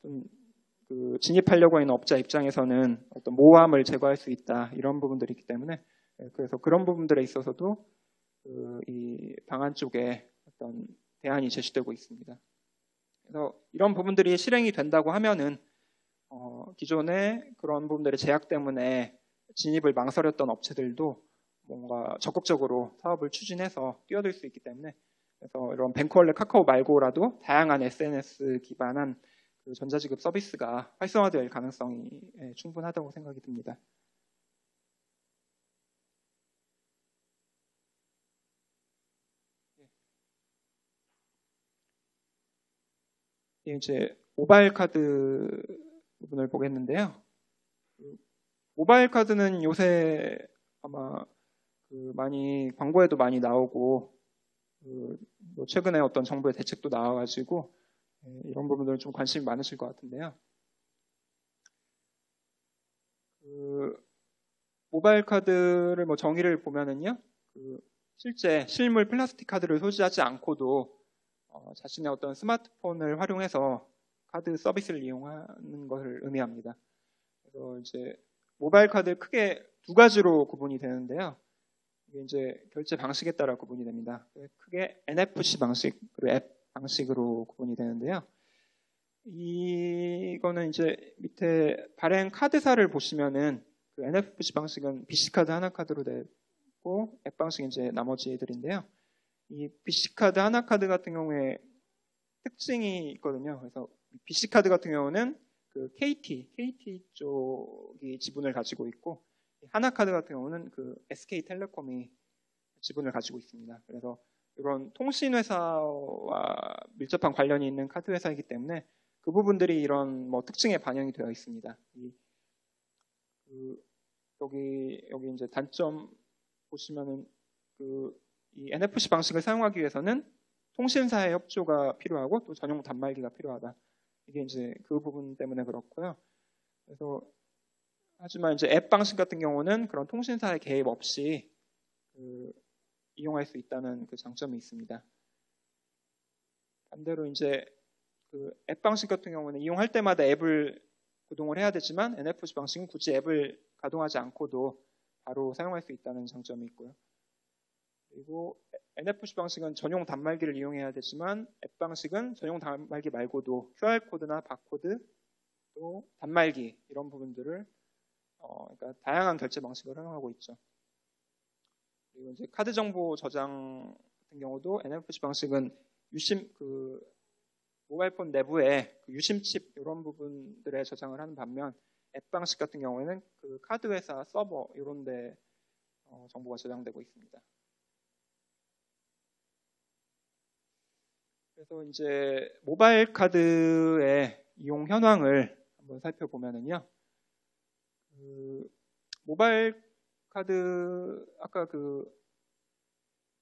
진입하려고 하는 업자 입장에서는 어떤 모호함을 제거할 수 있다 이런 부분들이 있기 때문에 그래서 그런 부분들에 있어서도 이 방안 쪽에 어떤 대안이 제시되고 있습니다. 그래서 이런 부분들이 실행이 된다고 하면은 기존의 그런 부분들의 제약 때문에 진입을 망설였던 업체들도 뭔가 적극적으로 사업을 추진해서 뛰어들 수 있기 때문에 그래서 이런 뱅크월렛 카카오 말고라도 다양한 SNS 기반한 그 전자지급 서비스가 활성화될 가능성이 충분하다고 생각이 듭니다. 이제 모바일 카드 부분을 보겠는데요. 모바일 카드는 요새 아마 많이 광고에도 많이 나오고 뭐 최근에 어떤 정부의 대책도 나와가지고 이런 부분들은 좀 관심이 많으실 것 같은데요. 모바일 카드를 뭐 정의를 보면은요, 실제 실물 플라스틱 카드를 소지하지 않고도 자신의 어떤 스마트폰을 활용해서 카드 서비스를 이용하는 것을 의미합니다. 그래서 이제 모바일 카드 크게 2가지로 구분이 되는데요. 이게 이제 결제 방식에 따라 구분이 됩니다. 크게 NFC 방식 그리고 앱 방식으로 구분이 되는데요. 이거는 이제 밑에 발행 카드사를 보시면은 그 NFC 방식은 BC카드 하나카드로 되고 앱 방식은 이제 나머지 애들인데요. 이 BC카드 하나카드 같은 경우에 특징이 있거든요. 그래서 BC카드 같은 경우는 그 KT 쪽이 지분을 가지고 있고 하나카드 같은 경우는 그 SK텔레콤이 지분을 가지고 있습니다. 그래서 이런 통신회사와 밀접한 관련이 있는 카드 회사이기 때문에 그 부분들이 이런 뭐 특징에 반영이 되어 있습니다. 여기 이제 단점 보시면은 이 NFC 방식을 사용하기 위해서는 통신사의 협조가 필요하고 또 전용 단말기가 필요하다. 이게 이제 그 부분 때문에 그렇고요. 그래서 하지만 이제 앱 방식 같은 경우는 그런 통신사의 개입 없이 이용할 수 있다는 그 장점이 있습니다. 반대로 이제 그 앱 방식 같은 경우는 이용할 때마다 앱을 구동을 해야 되지만 NFC 방식은 굳이 앱을 가동하지 않고도 바로 사용할 수 있다는 장점이 있고요. 그리고 NFC 방식은 전용 단말기를 이용해야 되지만 앱 방식은 전용 단말기 말고도 QR코드나 바코드 또 단말기 이런 부분들을 그러니까 다양한 결제 방식을 활용하고 있죠. 그리고 이제 카드 정보 저장 같은 경우도 NFC 방식은 모바일폰 내부에 그 유심칩 이런 부분들에 저장을 하는 반면 앱 방식 같은 경우에는 그 카드 회사 서버 이런 데 정보가 저장되고 있습니다. 그래서 이제 모바일 카드의 이용 현황을 한번 살펴보면은요. 모바일 카드 아까 그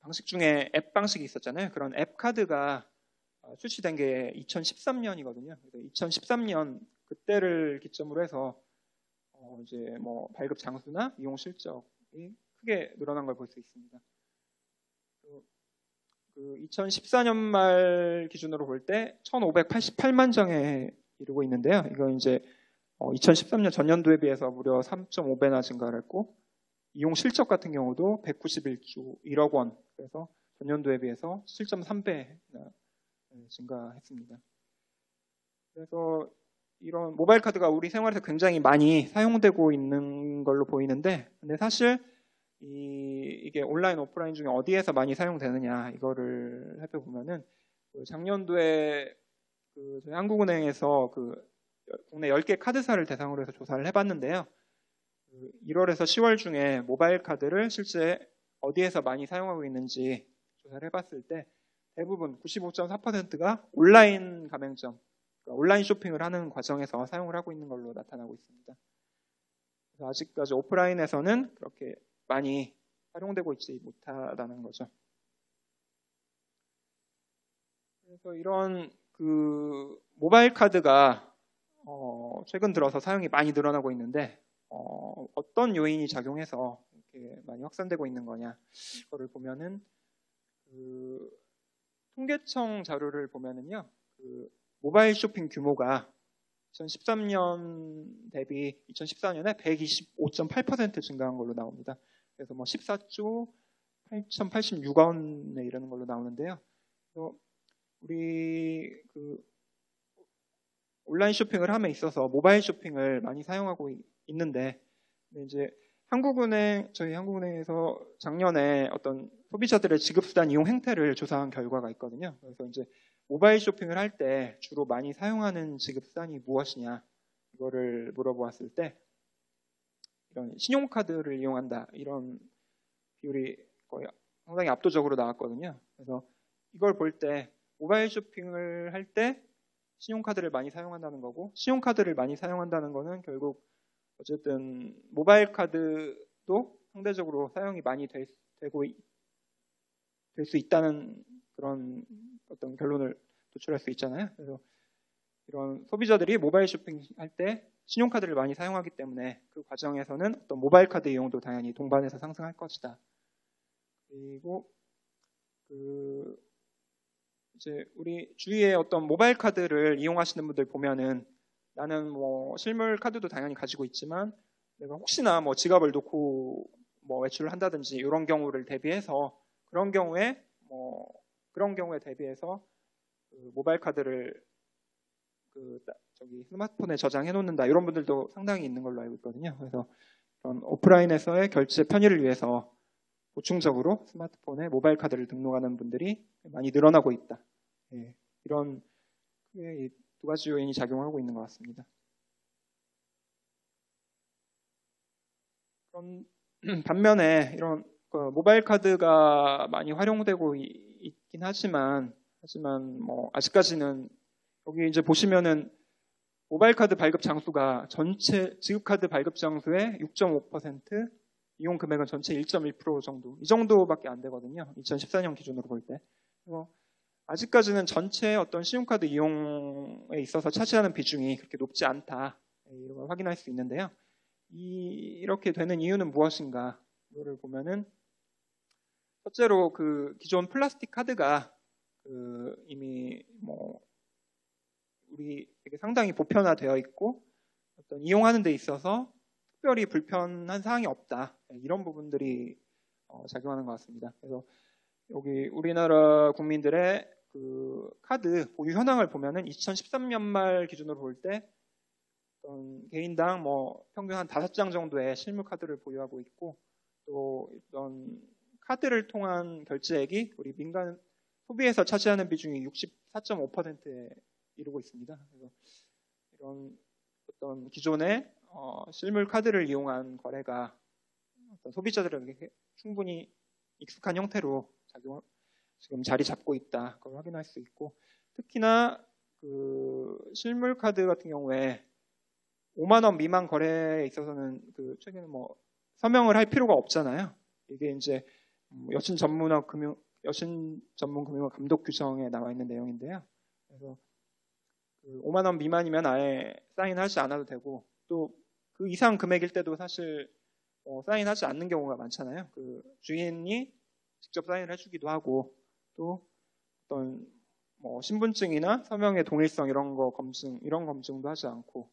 방식 중에 앱 방식이 있었잖아요. 그런 앱 카드가 출시된 게 2013년이거든요. 그래서 2013년 그때를 기점으로 해서 이제 뭐 발급 장수나 이용 실적이 크게 늘어난 걸 볼 수 있습니다. 그 2014년 말 기준으로 볼 때 1,588만 장에 이르고 있는데요. 이건 이제 2013년 전년도에 비해서 무려 3.5배나 증가를 했고 이용 실적 같은 경우도 191조 1억 원. 그래서 전년도에 비해서 7.3배나 증가했습니다. 그래서 이런 모바일 카드가 우리 생활에서 굉장히 많이 사용되고 있는 걸로 보이는데, 근데 사실 이게 온라인, 오프라인 중에 어디에서 많이 사용되느냐 이거를 살펴보면은 작년도에 저희 한국은행에서 국내 10개 카드사를 대상으로 해서 조사를 해봤는데요. 1월에서 10월 중에 모바일 카드를 실제 어디에서 많이 사용하고 있는지 조사를 해봤을 때 대부분 95.4%가 온라인 가맹점, 그러니까 온라인 쇼핑을 하는 과정에서 사용을 하고 있는 걸로 나타나고 있습니다. 그래서 아직까지 오프라인에서는 그렇게 많이 활용되고 있지 못하다는 거죠. 그래서 이런 모바일 카드가 최근 들어서 사용이 많이 늘어나고 있는데 어떤 요인이 작용해서 이렇게 많이 확산되고 있는 거냐 그거를 보면은 통계청 자료를 보면은요 모바일 쇼핑 규모가 2013년 대비 2014년에 125.8% 증가한 걸로 나옵니다. 그래서 뭐 14조 8,086억 원에 이르는 걸로 나오는데요. 그래서 우리 온라인 쇼핑을 함에 있어서 모바일 쇼핑을 많이 사용하고 있는데 이제 저희 한국은행에서 작년에 어떤 소비자들의 지급수단 이용 행태를 조사한 결과가 있거든요. 그래서 이제 모바일 쇼핑을 할 때 주로 많이 사용하는 지급수단이 무엇이냐 이거를 물어보았을 때 이런 신용카드를 이용한다 이런 비율이 거의 상당히 압도적으로 나왔거든요. 그래서 이걸 볼 때 모바일 쇼핑을 할 때 신용카드를 많이 사용한다는 거고 신용카드를 많이 사용한다는 거는 결국 어쨌든 모바일 카드도 상대적으로 사용이 많이 될 수 있다는 그런 어떤 결론을 도출할 수 있잖아요. 그래서 이런 소비자들이 모바일 쇼핑할 때 신용카드를 많이 사용하기 때문에 그 과정에서는 어떤 모바일 카드 이용도 당연히 동반해서 상승할 것이다. 그리고 이제 우리 주위에 어떤 모바일 카드를 이용하시는 분들 보면은 나는 뭐 실물 카드도 당연히 가지고 있지만 내가 혹시나 뭐 지갑을 놓고 뭐 외출을 한다든지 이런 경우를 대비해서 그런 경우에 대비해서 모바일 카드를 저기 스마트폰에 저장해 놓는다 이런 분들도 상당히 있는 걸로 알고 있거든요. 그래서 그런 오프라인에서의 결제 편의를 위해서 보충적으로 스마트폰에 모바일 카드를 등록하는 분들이 많이 늘어나고 있다. 예, 이런 두 가지 요인이 작용하고 있는 것 같습니다. 그런 반면에 이런 모바일 카드가 많이 활용되고 있긴 하지만 뭐 아직까지는 여기 이제 보시면은 모바일 카드 발급 장수가 전체 지급카드 발급 장수의 6.5%, 이용 금액은 전체 1.1% 정도, 이 정도밖에 안 되거든요. 2014년 기준으로 볼 때. 그래서 아직까지는 전체 어떤 신용카드 이용에 있어서 차지하는 비중이 그렇게 높지 않다. 이런 걸 확인할 수 있는데요. 이렇게 되는 이유는 무엇인가? 이거를 보면은 첫째로 그 기존 플라스틱 카드가 이미 뭐 우리에게 상당히 보편화되어 있고 어떤 이용하는 데 있어서 특별히 불편한 사항이 없다. 이런 부분들이 작용하는 것 같습니다. 그래서 여기 우리나라 국민들의 그 카드 보유 현황을 보면은 2013년 말 기준으로 볼 때 개인당 뭐 평균 한 5장 정도의 실물 카드를 보유하고 있고 또 이런 카드를 통한 결제액이 우리 민간 소비에서 차지하는 비중이 64.5%에 이루고 있습니다. 그래서 이런 어떤 기존의 실물 카드를 이용한 거래가 어떤 소비자들에게 충분히 익숙한 형태로 지금 자리 잡고 있다. 그걸 확인할 수 있고 특히나 그 실물 카드 같은 경우에 5만 원 미만 거래에 있어서는 최근에 뭐 서명을 할 필요가 없잖아요. 이게 이제 여신 전문 금융 감독 규정에 나와 있는 내용인데요. 그래서 5만 원 미만이면 아예 사인하지 않아도 되고 또 그 이상 금액일 때도 사실 사인하지 않는 경우가 많잖아요. 그 주인이 직접 사인을 해주기도 하고 또 어떤 뭐 신분증이나 서명의 동일성 이런 검증도 하지 않고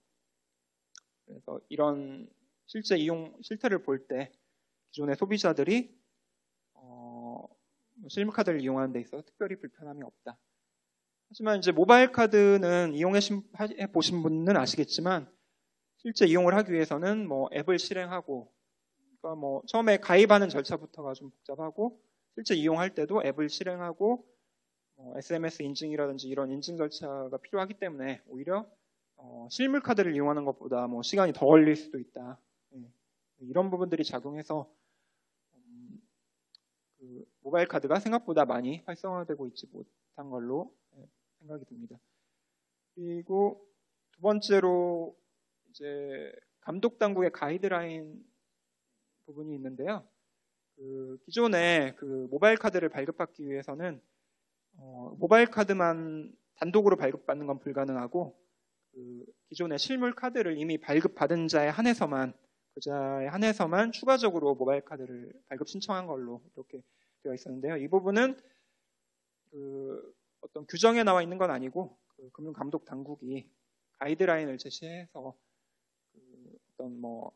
그래서 이런 실제 이용 실태를 볼 때 기존의 소비자들이 실물 카드를 이용하는 데 있어서 특별히 불편함이 없다. 하지만 이제 모바일 카드는 이용해 보신 분은 아시겠지만 실제 이용을 하기 위해서는 뭐 앱을 실행하고 그러니까 뭐 처음에 가입하는 절차부터가 좀 복잡하고 실제 이용할 때도 앱을 실행하고 SMS 인증이라든지 이런 인증 절차가 필요하기 때문에 오히려 실물 카드를 이용하는 것보다 뭐 시간이 더 걸릴 수도 있다. 이런 부분들이 작용해서 그 모바일 카드가 생각보다 많이 활성화되고 있지 못한 걸로 생각이 듭니다. 그리고 두 번째로 이제 감독 당국의 가이드라인 부분이 있는데요. 그 기존에 그 모바일 카드를 발급받기 위해서는 모바일 카드만 단독으로 발급받는 건 불가능하고 그 기존의 실물 카드를 이미 발급받은 자에 한해서만 추가적으로 모바일 카드를 발급 신청한 걸로 이렇게 되어 있었는데요. 이 부분은 그 어떤 규정에 나와 있는 건 아니고 그 금융감독 당국이 가이드라인을 제시해서 어떤 뭐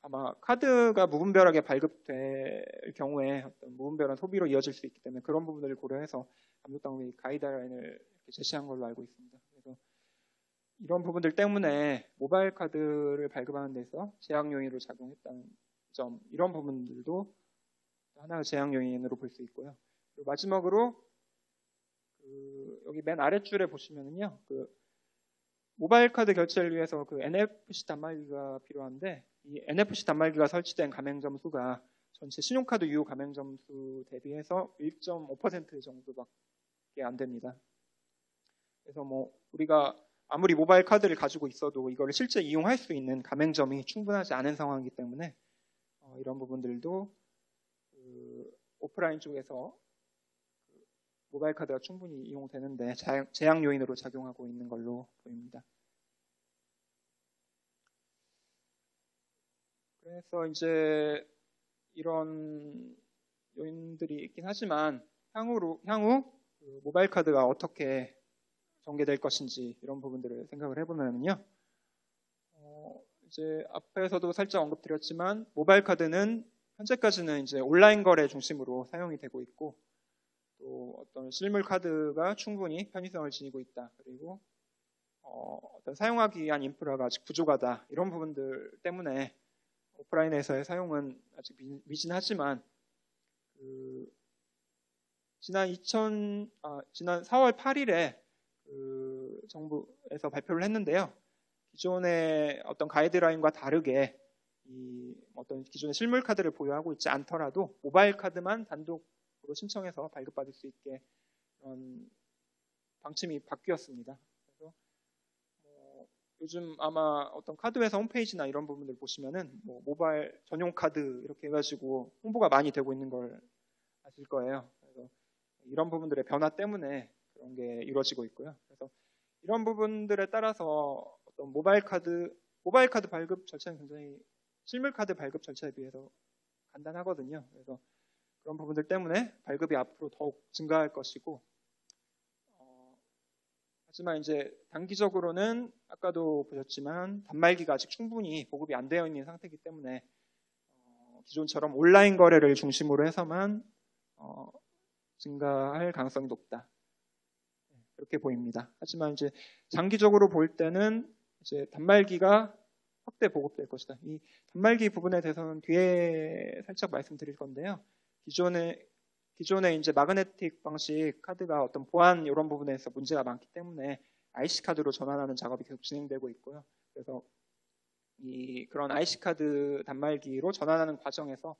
아마 카드가 무분별하게 발급될 경우에 어떤 무분별한 소비로 이어질 수 있기 때문에 그런 부분들을 고려해서 감독 당국이 가이드라인을 제시한 걸로 알고 있습니다. 그래서 이런 부분들 때문에 모바일 카드를 발급하는 데서 제약 요인으로 작용했다는 점, 이런 부분들도 하나의 제약 요인으로 볼 수 있고요. 그리고 마지막으로 여기 맨 아랫줄에 보시면은요, 모바일 카드 결제를 위해서 NFC 단말기가 필요한데 이 NFC 단말기가 설치된 가맹점 수가 전체 신용카드 유효 가맹점 수 대비해서 1.5% 정도밖에 안 됩니다. 그래서 뭐 우리가 아무리 모바일 카드를 가지고 있어도 이거를 실제 이용할 수 있는 가맹점이 충분하지 않은 상황이기 때문에 이런 부분들도 오프라인 쪽에서 모바일 카드가 충분히 이용되는데 제약 요인으로 작용하고 있는 걸로 보입니다. 그래서 이제 이런 요인들이 있긴 하지만 향후 모바일 카드가 어떻게 전개될 것인지 이런 부분들을 생각을 해보면요. 이제 앞에서도 살짝 언급드렸지만 모바일 카드는 현재까지는 이제 온라인 거래 중심으로 사용이 되고 있고 또 어떤 실물 카드가 충분히 편의성을 지니고 있다. 그리고 어떤 사용하기 위한 인프라가 아직 부족하다. 이런 부분들 때문에 오프라인에서의 사용은 아직 미진하지만 지난 4월 8일에 정부에서 발표를 했는데요. 기존의 어떤 가이드라인과 다르게 어떤 기존의 실물 카드를 보유하고 있지 않더라도 모바일 카드만 단독으로 신청해서 발급받을 수 있게 그런 방침이 바뀌었습니다. 그래서 요즘 아마 어떤 카드 회사 홈페이지나 이런 부분들 보시면은 모바일 전용 카드 이렇게 해가지고 홍보가 많이 되고 있는 걸 아실 거예요. 그래서 이런 부분들의 변화 때문에 그런 게 이루어지고 있고요. 그래서 이런 부분들에 따라서 어떤 모바일 카드 발급 절차는 굉장히 실물 카드 발급 절차에 비해서 간단하거든요. 그래서 그런 부분들 때문에 발급이 앞으로 더욱 증가할 것이고, 하지만 이제 단기적으로는 아까도 보셨지만 단말기가 아직 충분히 보급이 안 되어 있는 상태이기 때문에 기존처럼 온라인 거래를 중심으로 해서만 증가할 가능성이 높다. 그렇게 보입니다. 하지만 이제 장기적으로 볼 때는 이제 단말기가 확대 보급될 것이다. 이 단말기 부분에 대해서는 뒤에 살짝 말씀드릴 건데요. 기존에 이제 마그네틱 방식 카드가 어떤 보안 이런 부분에서 문제가 많기 때문에 IC 카드로 전환하는 작업이 계속 진행되고 있고요. 그래서 그런 IC 카드 단말기로 전환하는 과정에서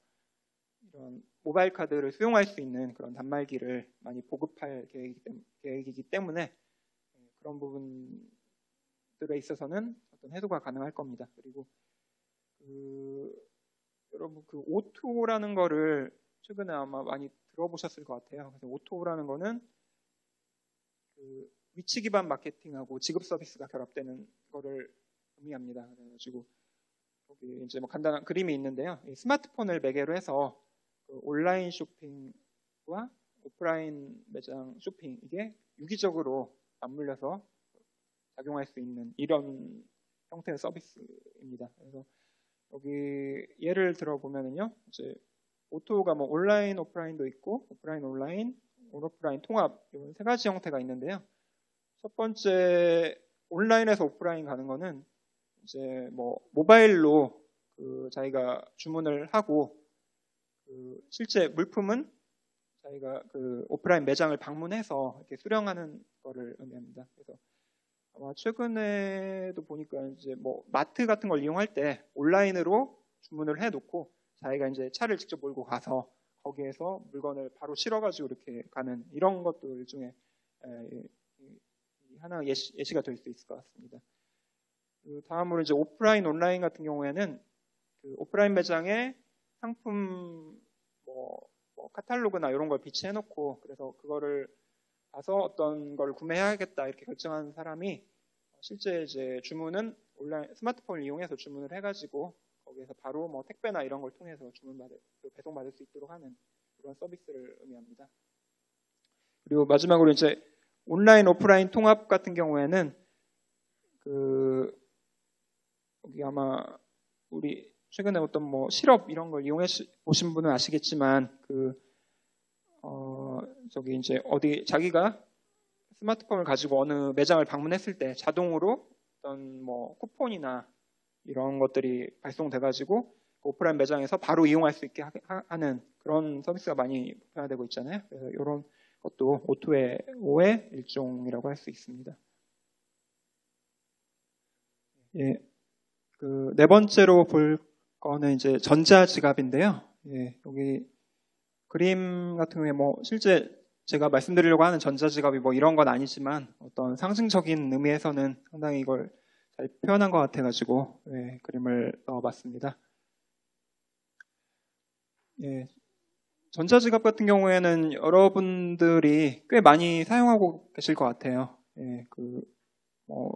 이런 모바일 카드를 수용할 수 있는 그런 단말기를 많이 보급할 계획이기 때문에 그런 부분들에 있어서는 어떤 해소가 가능할 겁니다. 그리고 여러분 오토라는 거를 최근에 아마 많이 들어보셨을 것 같아요. 그래서 오토라는 거는 위치 기반 마케팅하고 지급 서비스가 결합되는 거를 의미합니다. 그래가지고 여기 이제 간단한 그림이 있는데요. 스마트폰을 매개로 해서 온라인 쇼핑과 오프라인 매장 쇼핑 이게 유기적으로 맞물려서 작용할 수 있는 이런 형태의 서비스입니다. 그래서 여기 예를 들어 보면은요, 이제 오토가 온라인 오프라인도 있고 오프라인 온라인, 온오프라인 통합 이런 세 가지 형태가 있는데요. 첫 번째 온라인에서 오프라인 가는 거는 이제 모바일로 자기가 주문을 하고 실제 물품은 자기가 오프라인 매장을 방문해서 이렇게 수령하는 거를 의미합니다. 그래서 아마 최근에도 보니까 이제 마트 같은 걸 이용할 때 온라인으로 주문을 해놓고 자기가 이제 차를 직접 몰고 가서 거기에서 물건을 바로 실어가지고 이렇게 가는 이런 것도 일종의 하나 예시가 될 수 있을 것 같습니다. 다음으로 이제 오프라인 온라인 같은 경우에는 오프라인 매장에 상품 카탈로그나 이런 걸 비치해놓고 그래서 그거를 가서 어떤 걸 구매해야겠다 이렇게 결정한 사람이 실제 이제 주문은 온라인 스마트폰을 이용해서 주문을 해가지고 거기에서 바로 택배나 이런 걸 통해서 배송받을 수 있도록 하는 그런 서비스를 의미합니다. 그리고 마지막으로 이제 온라인 오프라인 통합 같은 경우에는 여기 아마 우리 최근에 어떤 실업 이런 걸 이용해 보신 분은 아시겠지만 저기 이제 어디 자기가 스마트폰을 가지고 어느 매장을 방문했을 때 자동으로 어떤 쿠폰이나 이런 것들이 발송돼가지고 오프라인 매장에서 바로 이용할 수 있게 하는 그런 서비스가 많이 보편화되고 있잖아요. 그래서 이런 것도 오토의 일종이라고 할 수 있습니다. 예, 네 번째로 볼 거는 이제 전자지갑인데요. 예, 여기 그림 같은 경우에 실제 제가 말씀드리려고 하는 전자지갑이 이런 건 아니지만 어떤 상징적인 의미에서는 상당히 이걸 잘 표현한 것 같아가지고 그림을 넣어봤습니다. 예, 전자지갑 같은 경우에는 여러분들이 꽤 많이 사용하고 계실 것 같아요. 예,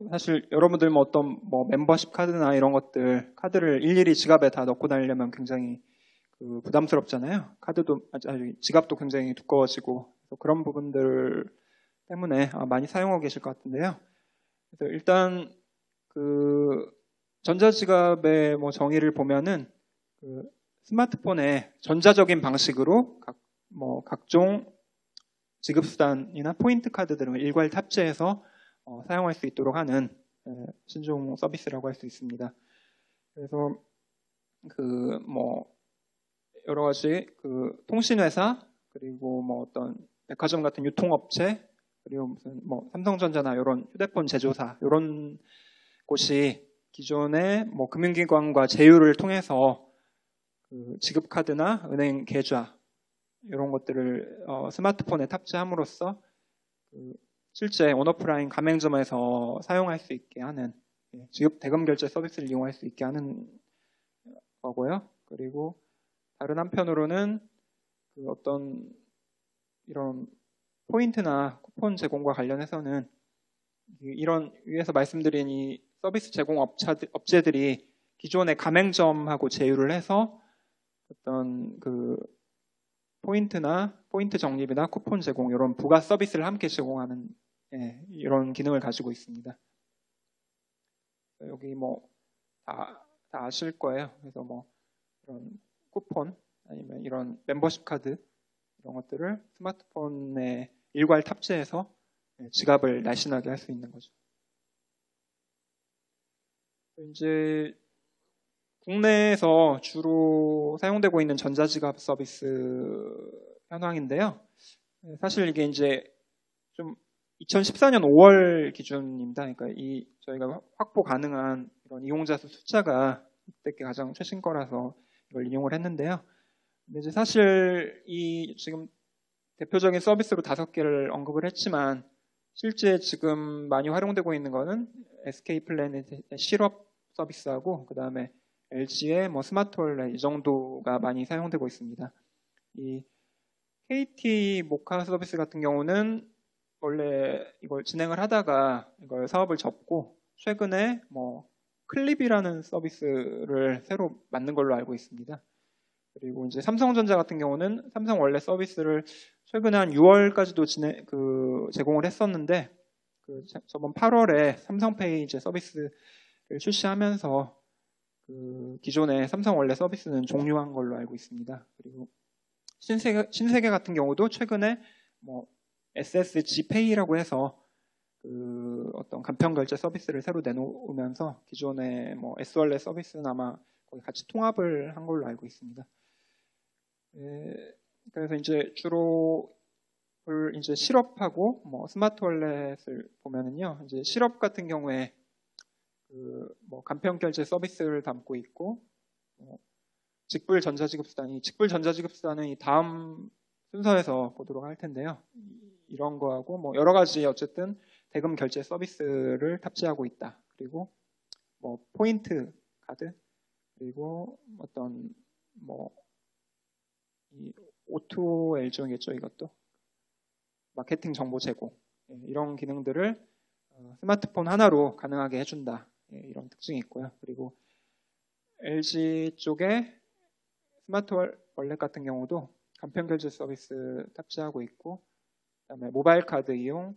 사실 여러분들 어떤 멤버십 카드나 이런 카드를 일일이 지갑에 다 넣고 다니려면 굉장히 부담스럽잖아요. 지갑도 굉장히 두꺼워지고 그런 부분들 때문에 많이 사용하고 계실 것 같은데요. 그래서 일단 전자지갑의 정의를 보면은 스마트폰에 전자적인 방식으로 각종 지급수단이나 포인트 카드 등을 일괄 탑재해서 사용할 수 있도록 하는 신종 서비스라고 할 수 있습니다. 그래서 여러 가지 통신회사, 그리고 어떤 백화점 같은 유통업체, 그리고 무슨 삼성전자나 이런 휴대폰 제조사, 이런 곳이 기존의 금융기관과 제휴를 통해서 지급카드나 은행 계좌, 이런 것들을 스마트폰에 탑재함으로써 실제 온오프라인 가맹점에서 사용할 수 있게 하는, 지급 대금 결제 서비스를 이용할 수 있게 하는 거고요. 그리고 다른 한편으로는 어떤 이런 포인트나 쿠폰 제공과 관련해서는 이런 위에서 말씀드린 이 서비스 제공 업체들이 기존의 가맹점하고 제휴를 해서 어떤 포인트나 포인트 적립이나 쿠폰 제공, 이런 부가 서비스를 함께 제공하는 이런 기능을 가지고 있습니다. 여기 다 아실 거예요. 그래서 이런 쿠폰 아니면 이런 멤버십 카드, 이런 것들을 스마트폰에 일괄 탑재해서 지갑을 날씬하게 할 수 있는 거죠. 이제 국내에서 주로 사용되고 있는 전자지갑 서비스 현황인데요. 사실 이게 이제 좀 2014년 5월 기준입니다. 그러니까 저희가 확보 가능한 이런 이용자 수 숫자가 이때께 가장 최신 거라서 이걸 인용을 했는데요. 근데 이제 사실 지금 대표적인 서비스로 5개를 언급을 했지만, 실제 지금 많이 활용되고 있는 거는 SK 플래닛의 실업 서비스하고, 그 다음에 LG의 스마트월렛, 이 정도가 많이 사용되고 있습니다. 이 KT 모카 서비스 같은 경우는 원래 이걸 진행을 하다가 이걸 사업을 접고, 최근에 클립이라는 서비스를 새로 만든 걸로 알고 있습니다. 그리고 이제 삼성전자 같은 경우는 삼성 월렛 서비스를 최근에 한 6월까지도 제공을 했었는데, 저번 8월에 삼성페이 이제 서비스를 출시하면서 기존의 삼성 월렛 서비스는 종료한 걸로 알고 있습니다. 그리고 신세계 같은 경우도 최근에 SSG페이라고 해서 어떤 간편 결제 서비스를 새로 내놓으면서 기존의 S월렛 서비스는 아마 거의 같이 통합을 한 걸로 알고 있습니다. 그래서 이제 주로 이제 실업하고 스마트월렛을 보면은요, 이제 실업 같은 경우에 간편 결제 서비스를 담고 있고, 직불 전자지급수단이 이 다음 순서에서 보도록 할 텐데요. 이런 거하고 여러 가지 어쨌든 대금 결제 서비스를 탑재하고 있다. 그리고 포인트 카드, 그리고 어떤 이 O2O 일종이겠죠. 이것도 마케팅 정보 제공, 이런 기능들을 스마트폰 하나로 가능하게 해준다. 이런 특징이 있고요. 그리고 LG 쪽에 스마트 월렛 같은 경우도 간편 결제 서비스 탑재하고 있고, 그다음에 모바일 카드 이용,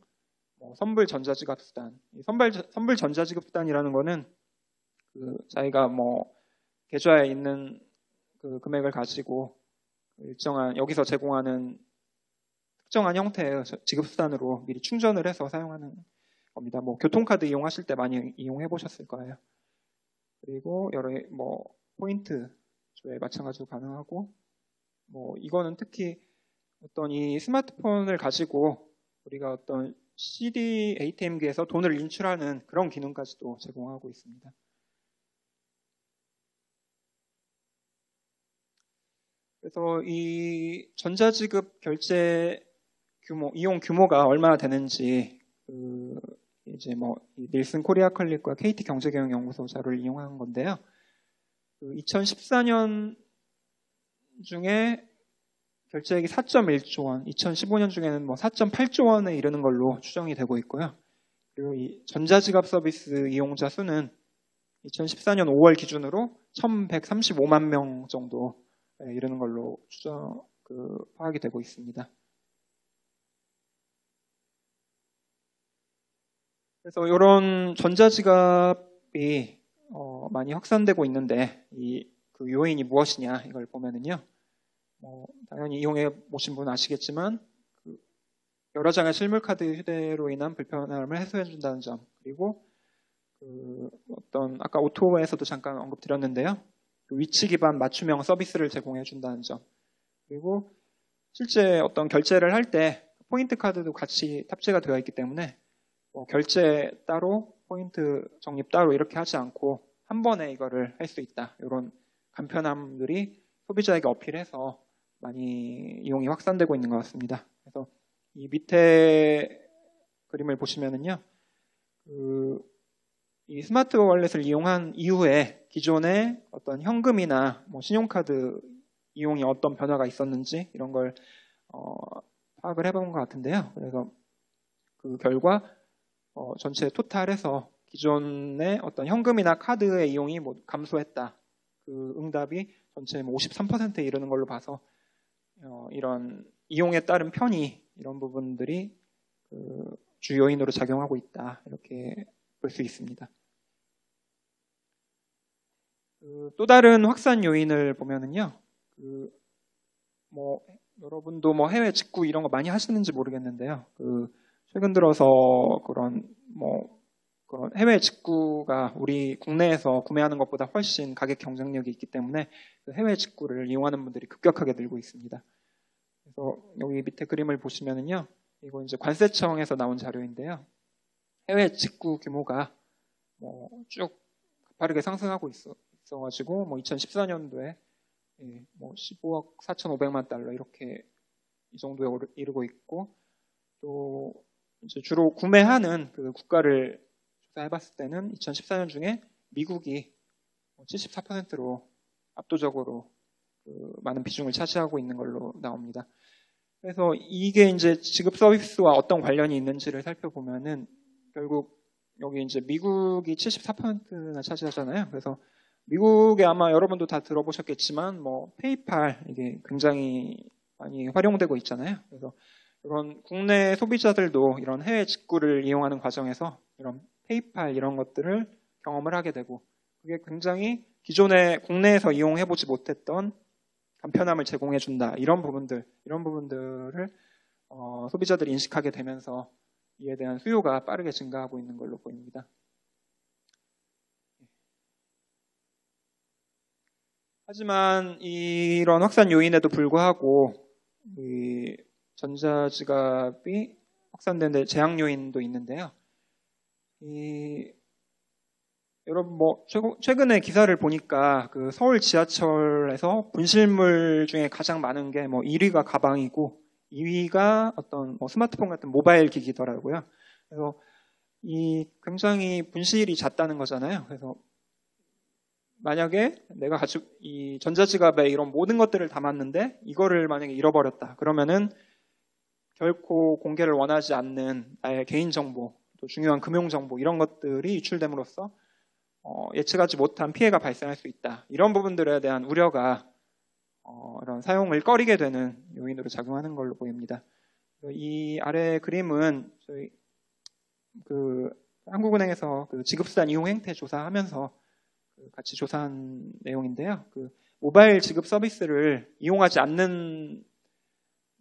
선불 전자지갑 수단. 이 선불 전자지급 수단이라는 거는 자기가 계좌에 있는 금액을 가지고 일정한 여기서 제공하는 특정한 형태의 지급 수단으로 미리 충전을 해서 사용하는 겁니다. 교통카드 이용하실 때 많이 이용해 보셨을 거예요. 그리고 여러 포인트 조회 마찬가지로 가능하고, 이거는 특히 어떤 이 스마트폰을 가지고 우리가 어떤 CD ATM기에서 돈을 인출하는 그런 기능까지도 제공하고 있습니다. 그래서 이 전자지급 결제 이용 규모가 얼마나 되는지 이제 이 닐슨 코리아 클립과 KT 경제경영연구소 자료를 이용한 건데요. 2014년 중에 결제액이 4.1조 원, 2015년 중에는 4.8조 원에 이르는 걸로 추정이 되고 있고요. 그리고 이 전자지갑 서비스 이용자 수는 2014년 5월 기준으로 1,135만 명 정도 이르는 걸로 파악이 되고 있습니다. 그래서 이런 전자지갑이 많이 확산되고 있는데 그 요인이 무엇이냐 이걸 보면은요, 당연히 이용해 보신 분은 아시겠지만 여러 장의 실물카드 휴대로 인한 불편함을 해소해 준다는 점, 그리고 어떤 아까 오토에서도 잠깐 언급드렸는데요. 위치 기반 맞춤형 서비스를 제공해 준다는 점. 그리고 실제 어떤 결제를 할 때 포인트 카드도 같이 탑재가 되어 있기 때문에 결제 따로 포인트 적립 따로 이렇게 하지 않고 한 번에 이거를 할 수 있다. 이런 간편함들이 소비자에게 어필해서 많이 이용이 확산되고 있는 것 같습니다. 그래서 이 밑에 그림을 보시면은요, 이 스마트 월렛을 이용한 이후에 기존의 어떤 현금이나 신용카드 이용이 어떤 변화가 있었는지 이런 걸 파악을 해본 것 같은데요. 그래서 그 결과 전체 토탈에서 기존의 어떤 현금이나 카드의 이용이 감소했다. 그 응답이 전체 53%에 이르는 걸로 봐서 이런 이용에 따른 편의 이런 부분들이 주요인으로 작용하고 있다. 이렇게 볼 수 있습니다. 또 다른 확산 요인을 보면은요, 여러분도 해외 직구 이런 거 많이 하시는지 모르겠는데요. 최근 들어서 그런 해외 직구가 우리 국내에서 구매하는 것보다 훨씬 가격 경쟁력이 있기 때문에 해외 직구를 이용하는 분들이 급격하게 늘고 있습니다. 그래서 여기 밑에 그림을 보시면은요, 이거 이제 관세청에서 나온 자료인데요. 해외 직구 규모가 쭉 가파르게 상승하고 있어가지고 2014년도에 15억 4,500만 달러 이렇게 이 정도에 이르고 있고, 또 이제 주로 구매하는 그 국가를 조사해봤을 때는 2014년 중에 미국이 74%로 압도적으로 많은 비중을 차지하고 있는 걸로 나옵니다. 그래서 이게 이제 지급 서비스와 어떤 관련이 있는지를 살펴보면은 결국 여기 이제 미국이 74%나 차지하잖아요. 그래서 미국에 아마 여러분도 다 들어보셨겠지만 페이팔 이게 굉장히 많이 활용되고 있잖아요. 그래서 이런 국내 소비자들도 이런 해외 직구를 이용하는 과정에서 이런 페이팔 이런 것들을 경험을 하게 되고, 그게 굉장히 기존에 국내에서 이용해보지 못했던 간편함을 제공해준다. 이런 부분들을 소비자들이 인식하게 되면서 이에 대한 수요가 빠르게 증가하고 있는 걸로 보입니다. 하지만 이런 확산 요인에도 불구하고 이 전자지갑이 확산되는 데 제약 요인도 있는데요. 여러분 최근에 기사를 보니까 그 서울 지하철에서 분실물 중에 가장 많은 게 1위가 가방이고 2위가 어떤 스마트폰 같은 모바일 기기더라고요. 그래서 굉장히 분실이 잦다는 거잖아요. 그래서 만약에 내가 가지고 이 전자지갑에 이런 모든 것들을 담았는데 이거를 만약에 잃어버렸다. 그러면은 결코 공개를 원하지 않는 나의 개인정보, 또 중요한 금융정보 이런 것들이 유출됨으로써 예측하지 못한 피해가 발생할 수 있다. 이런 부분들에 대한 우려가 이런 사용을 꺼리게 되는 요인으로 작용하는 걸로 보입니다. 이 아래 그림은 저희 한국은행에서 지급수단 이용 행태 조사하면서 같이 조사한 내용인데요. 모바일 지급 서비스를 이용하지 않는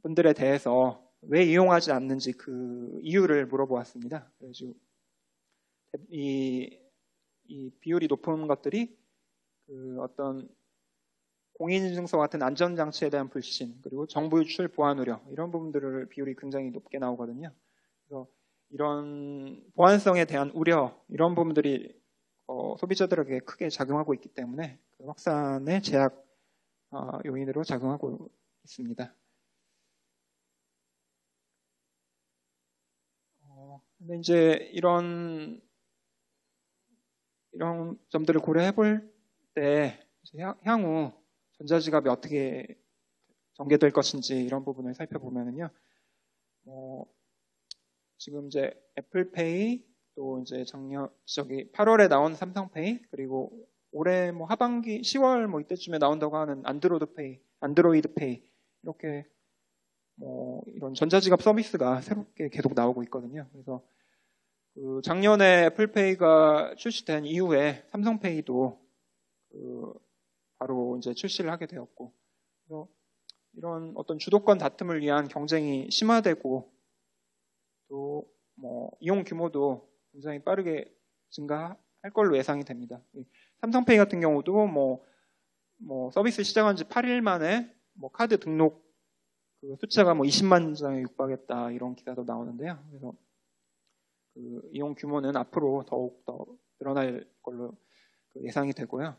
분들에 대해서 왜 이용하지 않는지 그 이유를 물어보았습니다. 그래서 이 비율이 높은 것들이 어떤 공인인증서 같은 안전장치에 대한 불신, 그리고 정보 유출 보안 우려 이런 부분들을 비율이 굉장히 높게 나오거든요. 그래서 이런 보안성에 대한 우려 이런 부분들이 소비자들에게 크게 작용하고 있기 때문에 확산의 제약 요인으로 작용하고 있습니다. 근데 이제 이런 점들을 고려해 볼 때 향후 전자지갑이 어떻게 전개될 것인지 이런 부분을 살펴보면은요. 지금 이제 애플페이 또 이제 8월에 나온 삼성페이 그리고 올해 하반기 10월 이때쯤에 나온다고 하는 안드로이드 페이 이렇게 이런 전자지갑 서비스가 새롭게 계속 나오고 있거든요. 그래서 작년에 애플페이가 출시된 이후에 삼성페이도 바로 이제 출시를 하게 되었고, 그래서 이런 어떤 주도권 다툼을 위한 경쟁이 심화되고 또 이용 규모도 굉장히 빠르게 할 걸로 예상이 됩니다. 삼성페이 같은 경우도 뭐 서비스 시작한 지 8일 만에 뭐 카드 등록 그 숫자가 뭐 20만 장에 육박했다 이런 기사도 나오는데요. 그래서 그 이용 규모는 앞으로 더욱 더 늘어날 걸로 예상이 되고요.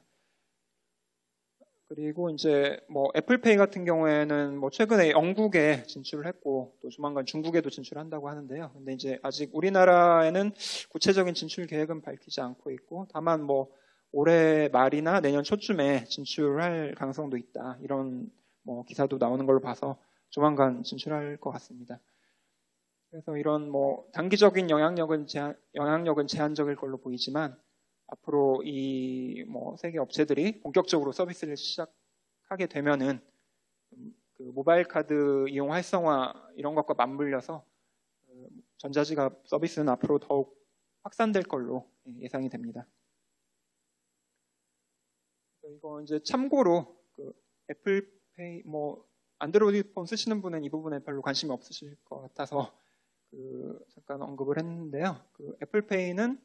그리고 이제 뭐 애플페이 같은 경우에는 뭐 최근에 영국에 진출을 했고 또 조만간 중국에도 진출한다고 하는데요. 근데 이제 아직 우리나라에는 구체적인 진출 계획은 밝히지 않고 있고 다만 뭐 올해 말이나 내년 초쯤에 진출할 가능성도 있다. 이런 뭐 기사도 나오는 걸로 봐서 조만간 진출할 것 같습니다. 그래서 이런 뭐 단기적인 영향력은 제한적일 걸로 보이지만 앞으로 이 뭐 세계 업체들이 본격적으로 서비스를 시작하게 되면은 그 모바일 카드 이용 활성화 이런 것과 맞물려서 전자지갑 서비스는 앞으로 더욱 확산될 걸로 예상이 됩니다. 이거 이제 참고로 그 애플페이 뭐 안드로이드 폰 쓰시는 분은 이 부분에 별로 관심이 없으실 것 같아서 잠깐 언급을 했는데요. 그 애플페이는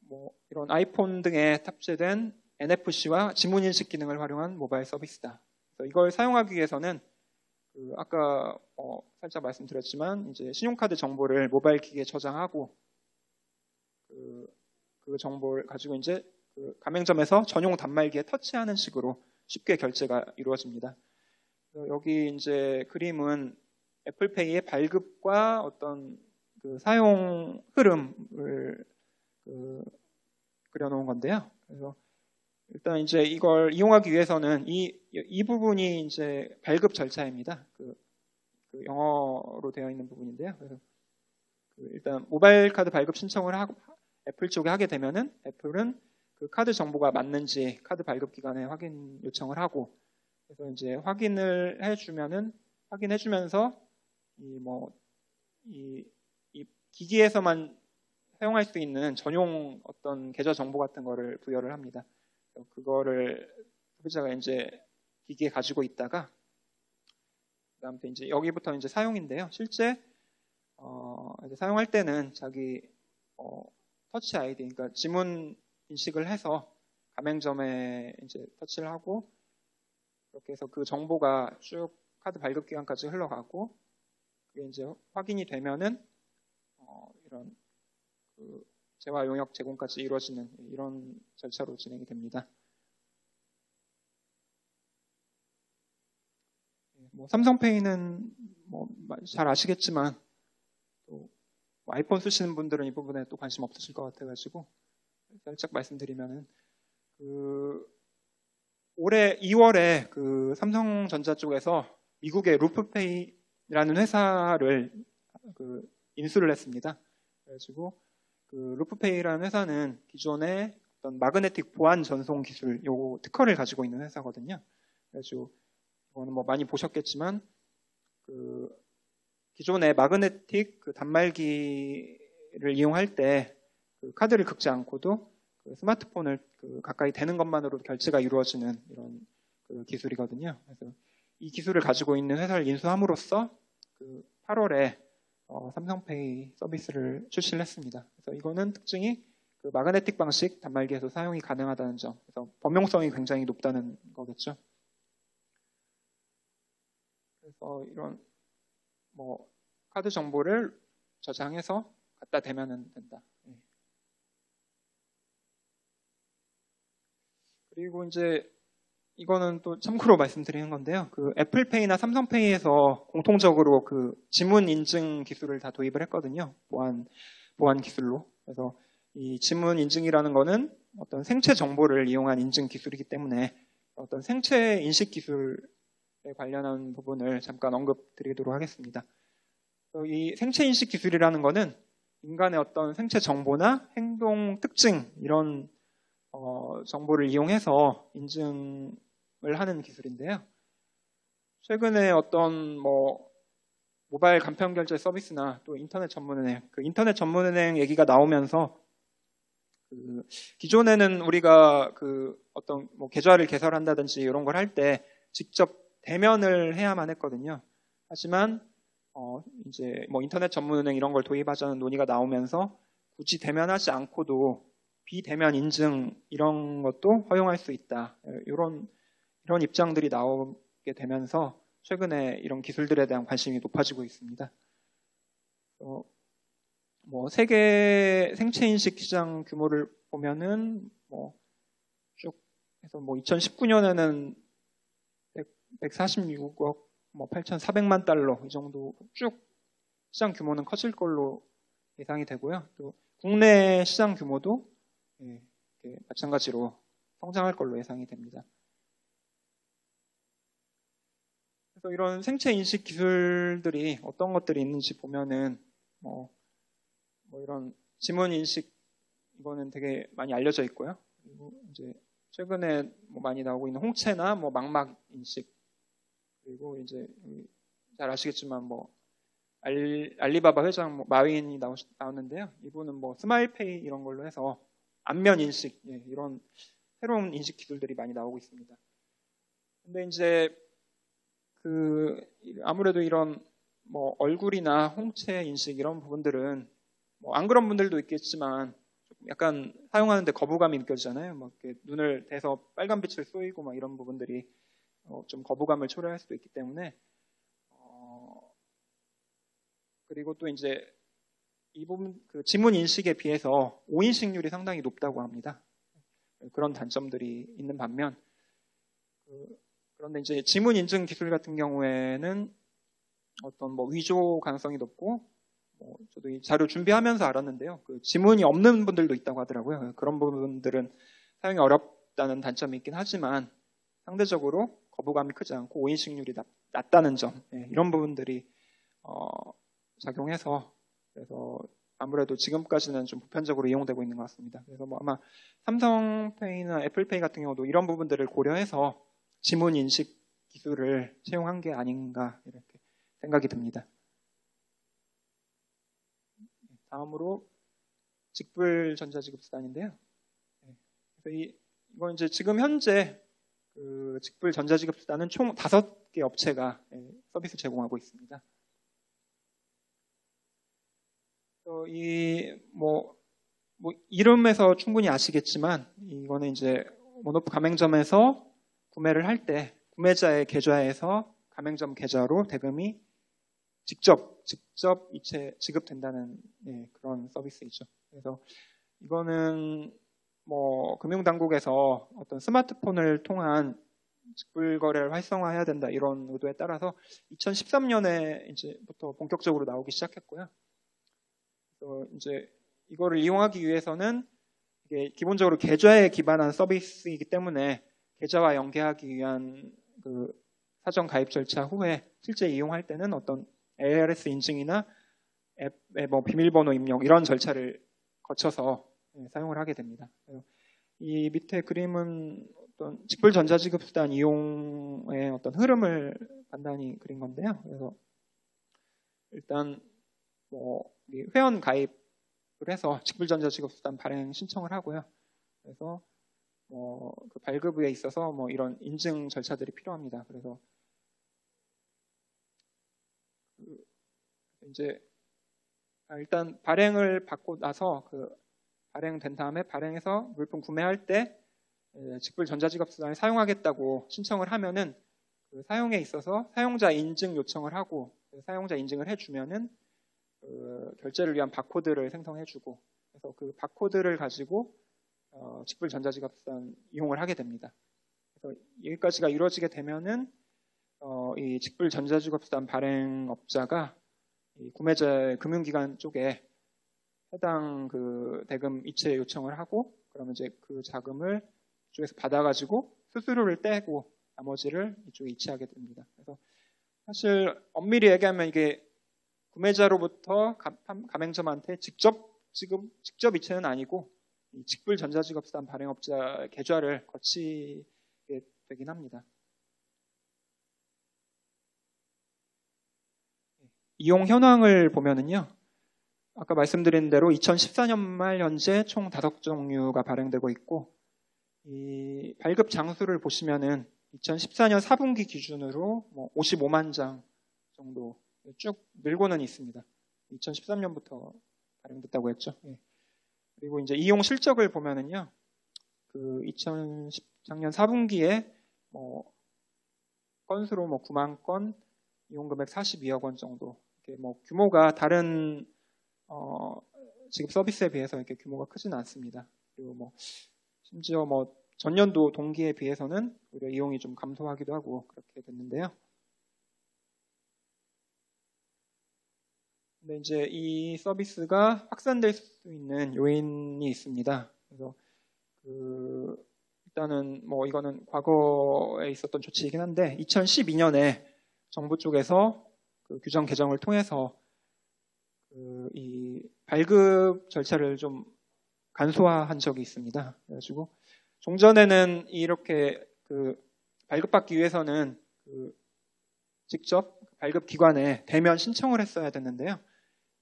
뭐 이런 아이폰 등에 탑재된 NFC와 지문 인식 기능을 활용한 모바일 서비스다. 그래서 이걸 사용하기 위해서는 아까 살짝 말씀드렸지만 이제 신용카드 정보를 모바일 기기에 저장하고 그 정보를 가지고 이제 그 가맹점에서 전용 단말기에 터치하는 식으로 쉽게 결제가 이루어집니다. 여기 이제 그림은 애플페이의 발급과 어떤 그 사용 흐름을 그려놓은 건데요. 그래서 일단 이제 이걸 이용하기 위해서는 이 부분이 이제 발급 절차입니다. 그 영어로 되어 있는 부분인데요. 그래서 일단 모바일 카드 발급 신청을 하고 애플 쪽에 하게 되면은 애플은 그 카드 정보가 맞는지 카드 발급 기관에 확인 요청을 하고 그래서 이제 확인해주면서 이 기기에서만 사용할 수 있는 전용 어떤 계좌 정보 같은 거를 부여를 합니다. 그거를 소비자가 이제 기기에 가지고 있다가 그다음에 이제 여기부터 이제 사용인데요. 실제 이제 사용할 때는 자기 터치 아이디, 그러니까 지문 인식을 해서 가맹점에 이제 터치를 하고 이렇게 해서 그 정보가 쭉 카드 발급 기간까지 흘러가고 그게 이제 확인이 되면은 이런 그 재화 용역 제공까지 이루어지는 이런 절차로 진행이 됩니다. 뭐 삼성페이는 뭐 잘 아시겠지만 또 아이폰 쓰시는 분들은 이 부분에 또 관심 없으실 것 같아가지고 살짝 말씀드리면은 올해 2월에 그 삼성전자 쪽에서 미국의 루프페이라는 회사를 인수를 했습니다. 그래가지고 그 루프페이라는 회사는 기존의 어떤 마그네틱 보안 전송 기술 요 특허를 가지고 있는 회사거든요. 그래가지고 이거는 뭐 많이 보셨겠지만 그 기존의 마그네틱 그 단말기를 이용할 때 그 카드를 긁지 않고도 그 스마트폰을 가까이 대는 것만으로도 결제가 이루어지는 이런 그 기술이거든요. 그래서 이 기술을 가지고 있는 회사를 인수함으로써 그 8월에 삼성페이 서비스를 출시를 했습니다. 그래서 이거는 특징이 그 마그네틱 방식 단말기에서 사용이 가능하다는 점, 그래서 범용성이 굉장히 높다는 거겠죠. 그래서 이런 뭐 카드 정보를 저장해서 갖다 대면 된다. 그리고 이제 이거는 또 참고로 말씀드리는 건데요. 그 애플페이나 삼성페이에서 공통적으로 그 지문 인증 기술을 다 도입을 했거든요. 보안 기술로. 그래서 이 지문 인증이라는 거는 어떤 생체 정보를 이용한 인증 기술이기 때문에 어떤 생체 인식 기술에 관련한 부분을 잠깐 언급드리도록 하겠습니다. 이 생체 인식 기술이라는 거는 인간의 어떤 생체 정보나 행동 특징 이런 정보를 이용해서 인증을 하는 기술인데요. 최근에 어떤 뭐 모바일 간편 결제 서비스나 또 인터넷 전문은행, 그 인터넷 전문은행 얘기가 나오면서 그 기존에는 우리가 그 어떤 뭐 계좌를 개설한다든지 이런 걸 할 때 직접 대면을 해야만 했거든요. 하지만 이제 뭐 인터넷 전문은행 이런 걸 도입하자는 논의가 나오면서 굳이 대면하지 않고도 비대면 인증 이런 것도 허용할 수 있다. 이런 입장들이 나오게 되면서 최근에 이런 기술들에 대한 관심이 높아지고 있습니다. 세계 생체 인식 시장 규모를 보면은 쭉 해서 2019년에는 146억 8,400만 달러 이 정도 쭉 시장 규모는 커질 걸로 예상이 되고요. 또 국내 시장 규모도 마찬가지로 성장할 걸로 예상이 됩니다. 그래서 이런 생체 인식 기술들이 어떤 것들이 있는지 보면은 이런 지문 인식 이거는 되게 많이 알려져 있고요. 그리고 이제 최근에 많이 나오고 있는 홍채나 망막 인식 그리고 이제 잘 아시겠지만 알리바바 회장 마윈이 나왔는데요. 이분은 스마일페이 이런 걸로 해서 안면 인식 이런 새로운 인식 기술들이 많이 나오고 있습니다. 근데 이제 아무래도 이런 얼굴이나 홍채 인식 이런 부분들은 안 그런 분들도 있겠지만 약간 사용하는데 거부감이 느껴지잖아요. 이렇게 눈을 대서 빨간 빛을 쏘이고 이런 부분들이 좀 거부감을 초래할 수도 있기 때문에 그리고 또 이제 이 부분 지문 인식에 비해서 오인식률이 상당히 높다고 합니다. 그런 단점들이 있는 반면 그런데 이제 지문 인증 기술 같은 경우에는 어떤 위조 가능성이 높고 저도 이 자료 준비하면서 알았는데요. 지문이 없는 분들도 있다고 하더라고요. 그런 부분들은 사용이 어렵다는 단점이 있긴 하지만 상대적으로 거부감이 크지 않고 오인식률이 낮다는 점 이런 부분들이 작용해서 그래서 아무래도 지금까지는 좀 보편적으로 이용되고 있는 것 같습니다. 그래서 아마 삼성페이나 애플페이 같은 경우도 이런 부분들을 고려해서 지문 인식 기술을 채용한 게 아닌가 이렇게 생각이 듭니다. 다음으로 직불 전자지급수단인데요. 그래서 이건 이제 지금 현재 직불 전자지급수단은 총 5개 업체가 서비스 제공하고 있습니다. 이름에서 충분히 아시겠지만 이거는 이제 모노프 가맹점에서 구매를 할 때 구매자의 계좌에서 가맹점 계좌로 대금이 직접 이체 지급된다는 그런 서비스이죠. 그래서 이거는 금융당국에서 어떤 스마트폰을 통한 직불 거래를 활성화해야 된다 이런 의도에 따라서 2013년에 이제부터 본격적으로 나오기 시작했고요. 그래서 이제 이거를 이용하기 위해서는 이게 기본적으로 계좌에 기반한 서비스이기 때문에 계좌와 연계하기 위한 사전 가입 절차 후에 실제 이용할 때는 어떤 ARS 인증이나 앱의 비밀번호 입력 이런 절차를 거쳐서 사용을 하게 됩니다. 이 밑에 그림은 어떤 직불 전자지급수단 이용의 어떤 흐름을 간단히 그린 건데요. 그래서 일단 회원 가입을 해서 직불 전자지급수단 발행 신청을 하고요. 그래서 그 발급에 있어서 이런 인증 절차들이 필요합니다. 그래서 이제 일단 발행을 받고 나서 발행된 다음에 발행해서 물품 구매할 때 직불 전자지급수단을 사용하겠다고 신청을 하면은 사용에 있어서 사용자 인증 요청을 하고 사용자 인증을 해주면은 결제를 위한 바코드를 생성해주고 그래서 그 바코드를 가지고 직불 전자지급수단 이용을 하게 됩니다. 그래서 여기까지가 이루어지게 되면은 이 직불 전자지급수단 발행업자가 이 구매자 금융기관 쪽에 해당 대금 이체 요청을 하고 그러면 이제 그 자금을 이쪽에서 받아가지고 수수료를 떼고 나머지를 이쪽에 이체하게 됩니다. 그래서 사실 엄밀히 얘기하면 이게 구매자로부터 가맹점한테 직접 이체는 아니고 이 직불 전자지급수단 발행업자 계좌를 거치게 되긴 합니다. 이용 현황을 보면은요. 아까 말씀드린 대로 2014년 말 현재 총 5종류가 발행되고 있고 이 발급 장수를 보시면은 2014년 4분기 기준으로 55만 장 정도 쭉 늘고는 있습니다. 2013년부터 발행됐다고 했죠. 그리고 이제 이용 실적을 보면은요, 그 2010작년 4분기에 뭐 건수로 뭐 9만 건, 이용 금액 42억 원 정도. 이렇게 뭐 규모가 다른 지급 서비스에 비해서 이렇게 규모가 크지는 않습니다. 그리고 뭐 심지어 뭐 전년도 동기에 비해서는 오히려 이용이 좀 감소하기도 하고 그렇게 됐는데요. 근데 이제 이 서비스가 확산될 수 있는 요인이 있습니다. 그래서 일단은 뭐 이거는 과거에 있었던 조치이긴 한데 2012년에 정부 쪽에서 그 규정 개정을 통해서 이 발급 절차를 좀 간소화한 적이 있습니다. 그래가지고 종전에는 이렇게 발급받기 위해서는 직접 발급 기관에 대면 신청을 했어야 됐는데요.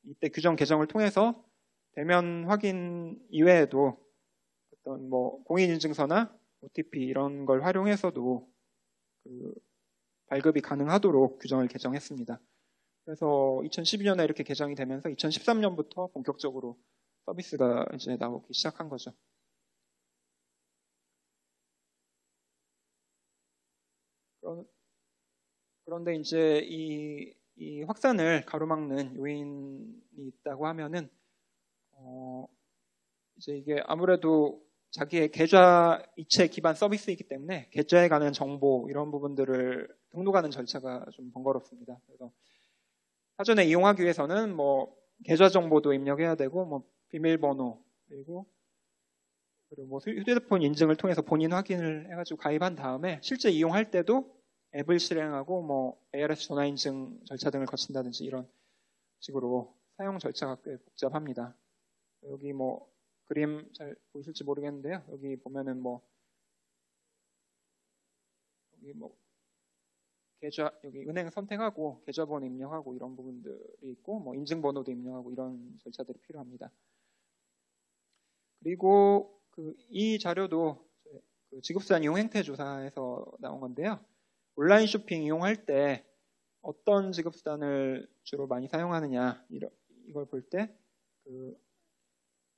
이때 규정 개정을 통해서 대면 확인 이외에도 어떤 뭐 공인인증서나 OTP 이런 걸 활용해서도 발급이 가능하도록 규정을 개정했습니다. 그래서 2012년에 이렇게 개정이 되면서 2013년부터 본격적으로 서비스가 이제 나오기 시작한 거죠. 그런데 이제 이 확산을 가로막는 요인이 있다고 하면은 이제 이게 아무래도 자기의 계좌 이체 기반 서비스이기 때문에 계좌에 관한 정보 이런 부분들을 등록하는 절차가 좀 번거롭습니다. 그래서 사전에 이용하기 위해서는 뭐 계좌 정보도 입력해야 되고 뭐 비밀번호 그리고 뭐 휴대폰 인증을 통해서 본인 확인을 해가지고 가입한 다음에 실제 이용할 때도 앱을 실행하고 뭐 ARS 전화 인증 절차 등을 거친다든지 이런 식으로 사용 절차가 꽤 복잡합니다. 여기 뭐 그림 잘 보이실지 모르겠는데요. 여기 보면은 여기 계좌 여기 은행 선택하고 계좌번호 입력하고 이런 부분들이 있고 뭐 인증번호도 입력하고 이런 절차들이 필요합니다. 그리고 이 자료도 지급수단 이용 행태 조사에서 나온 건데요. 온라인 쇼핑 이용할 때 어떤 지급수단을 주로 많이 사용하느냐 이걸 볼 때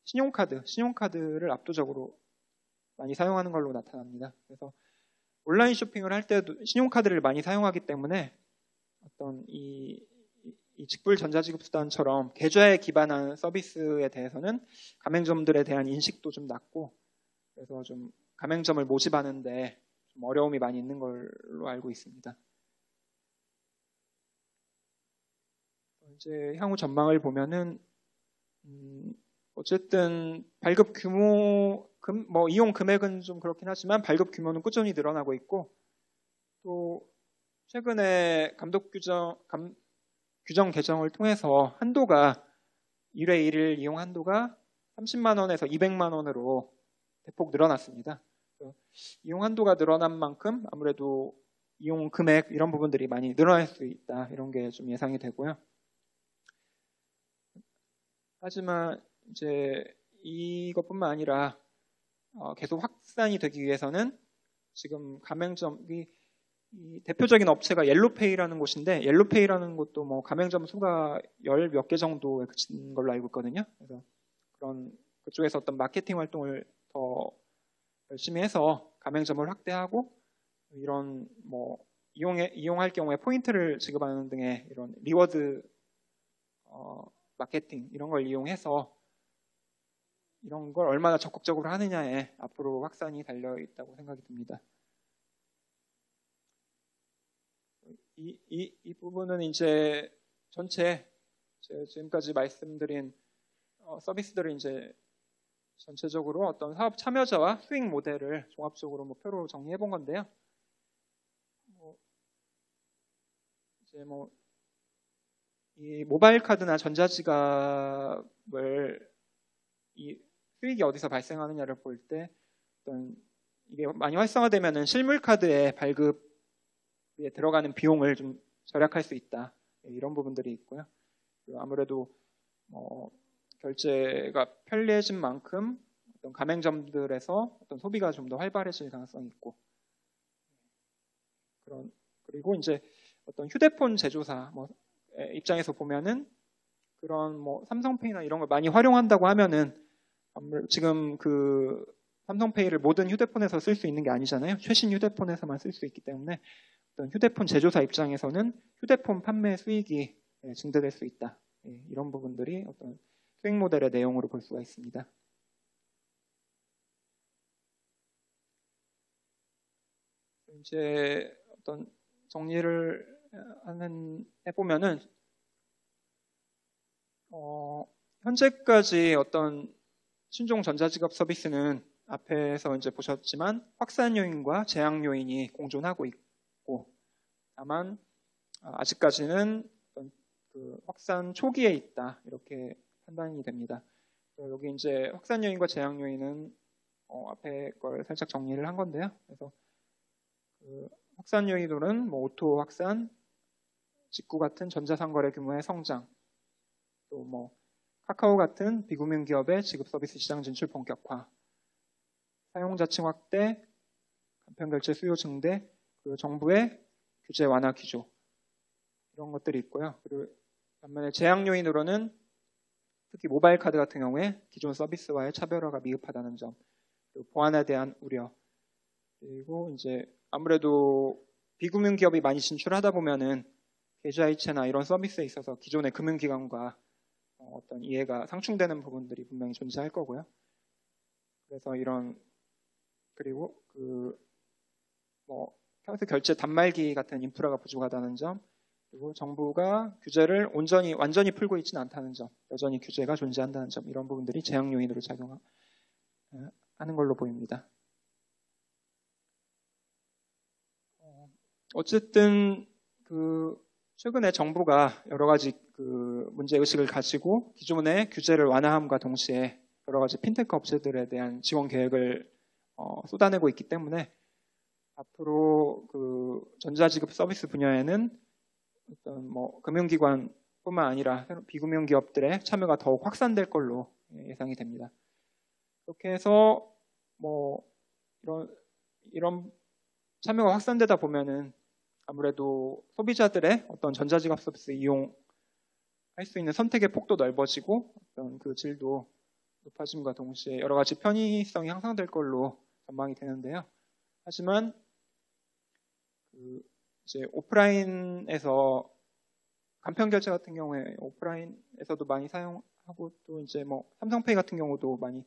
신용카드를 압도적으로 많이 사용하는 걸로 나타납니다. 그래서 온라인 쇼핑을 할 때도 신용카드를 많이 사용하기 때문에 어떤 이 직불 전자지급수단처럼 계좌에 기반한 서비스에 대해서는 가맹점들에 대한 인식도 좀 낮고 그래서 좀 가맹점을 모집하는데 좀 어려움이 많이 있는 걸로 알고 있습니다. 이제 향후 전망을 보면은 어쨌든 발급 규모, 뭐 이용 금액은 좀 그렇긴 하지만 발급 규모는 꾸준히 늘어나고 있고 또 최근에 규정 개정을 통해서 한도가 1회 1일 이용 한도가 30만 원에서 200만 원으로 대폭 늘어났습니다. 이용 한도가 늘어난 만큼 아무래도 이용 금액 이런 부분들이 많이 늘어날 수 있다. 이런 게 좀 예상이 되고요. 하지만 이제 이것뿐만 아니라 계속 확산이 되기 위해서는 지금 가맹점이 이 대표적인 업체가 옐로페이라는 곳인데 옐로페이라는 곳도 뭐 가맹점 수가 10 몇 개 정도에 그친 걸로 알고 있거든요. 그래서 그쪽에서 어떤 마케팅 활동을 더 열심히 해서 가맹점을 확대하고 이런 뭐 이용할 경우에 포인트를 지급하는 등의 이런 리워드 마케팅 이런 걸 이용해서 이런 걸 얼마나 적극적으로 하느냐에 앞으로 확산이 달려 있다고 생각이 듭니다. 이 부분은 이제 전체 지금까지 말씀드린 서비스들을 이제 전체적으로 어떤 사업 참여자와 수익 모델을 종합적으로 표로 정리해 본 건데요. 이제 이 모바일 카드나 전자지갑을 이 수익이 어디서 발생하느냐를 볼 때 어떤 이게 많이 활성화되면은 실물 카드의 발급에 들어가는 비용을 좀 절약할 수 있다. 이런 부분들이 있고요. 아무래도 결제가 편리해진 만큼 어떤 가맹점들에서 어떤 소비가 좀 더 활발해질 가능성이 있고 그리고 이제 어떤 휴대폰 제조사 입장에서 보면은 그런 삼성페이나 이런 걸 많이 활용한다고 하면은 지금 그 삼성페이를 모든 휴대폰에서 쓸 수 있는 게 아니잖아요. 최신 휴대폰에서만 쓸 수 있기 때문에 어떤 휴대폰 제조사 입장에서는 휴대폰 판매 수익이 증대될 수 있다. 이런 부분들이 어떤 수익 모델의 내용으로 볼 수가 있습니다. 이제 어떤 정리를 해보면은 현재까지 어떤 신종 전자지급 서비스는 앞에서 이제 보셨지만 확산 요인과 제약 요인이 공존하고 있고, 다만 아직까지는 그 확산 초기에 있다, 이렇게 판단이 됩니다. 여기 이제 확산 요인과 제약 요인은 앞에 걸 살짝 정리를 한 건데요. 그래서 그 확산 요인으로는 뭐 오토 확산, 직구 같은 전자상거래 규모의 성장, 또 뭐 카카오 같은 비금융 기업의 지급 서비스 시장 진출 본격화, 사용자층 확대, 간편결제 수요 증대, 그리고 정부의 규제 완화 기조, 이런 것들이 있고요. 그리고 반면에 제약 요인으로는 특히 모바일 카드 같은 경우에 기존 서비스와의 차별화가 미흡하다는 점, 그리고 보안에 대한 우려, 그리고 이제 아무래도 비금융 기업이 많이 진출하다 보면은 계좌이체나 이런 서비스에 있어서 기존의 금융기관과 어떤 이해가 상충되는 부분들이 분명히 존재할 거고요. 그래서 그리고 카드 결제 단말기 같은 인프라가 부족하다는 점, 그리고 정부가 규제를 완전히 풀고 있지는 않다는 점, 여전히 규제가 존재한다는 점, 이런 부분들이 제약 요인으로 작용하는 걸로 보입니다. 어쨌든 최근에 정부가 여러 가지 문제 의식을 가지고 기존의 규제를 완화함과 동시에 여러 가지 핀테크 업체들에 대한 지원 계획을 쏟아내고 있기 때문에 앞으로 전자지급 서비스 분야에는 어떤 금융기관뿐만 아니라 비금융 기업들의 참여가 더욱 확산될 걸로 예상이 됩니다. 그렇게 해서 이런 참여가 확산되다 보면은 아무래도 소비자들의 어떤 전자지급 서비스 이용할 수 있는 선택의 폭도 넓어지고 어떤 그 질도 높아짐과 동시에 여러 가지 편의성이 향상될 걸로 전망이 되는데요. 하지만 이제 오프라인에서 간편 결제 같은 경우에 오프라인에서도 많이 사용하고, 또 이제 삼성페이 같은 경우도 많이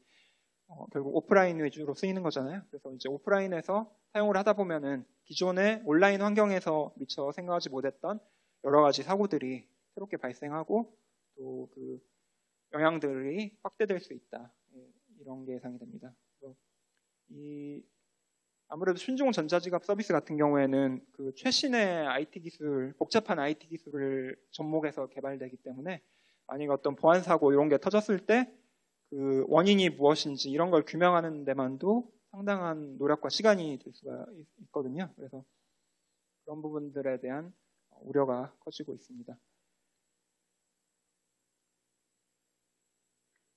결국 오프라인 위주로 쓰이는 거잖아요. 그래서 이제 오프라인에서 사용을 하다 보면은 기존의 온라인 환경에서 미처 생각하지 못했던 여러 가지 사고들이 새롭게 발생하고 또 그 영향들이 확대될 수 있다. 이런 게 예상이 됩니다. 아무래도 신종 전자지갑 서비스 같은 경우에는 그 최신의 IT 기술, 복잡한 IT 기술을 접목해서 개발되기 때문에 만약 어떤 보안 사고 이런 게 터졌을 때 그 원인이 무엇인지 이런 걸 규명하는 데만도 상당한 노력과 시간이 들 수가 있거든요. 그래서 그런 부분들에 대한 우려가 커지고 있습니다.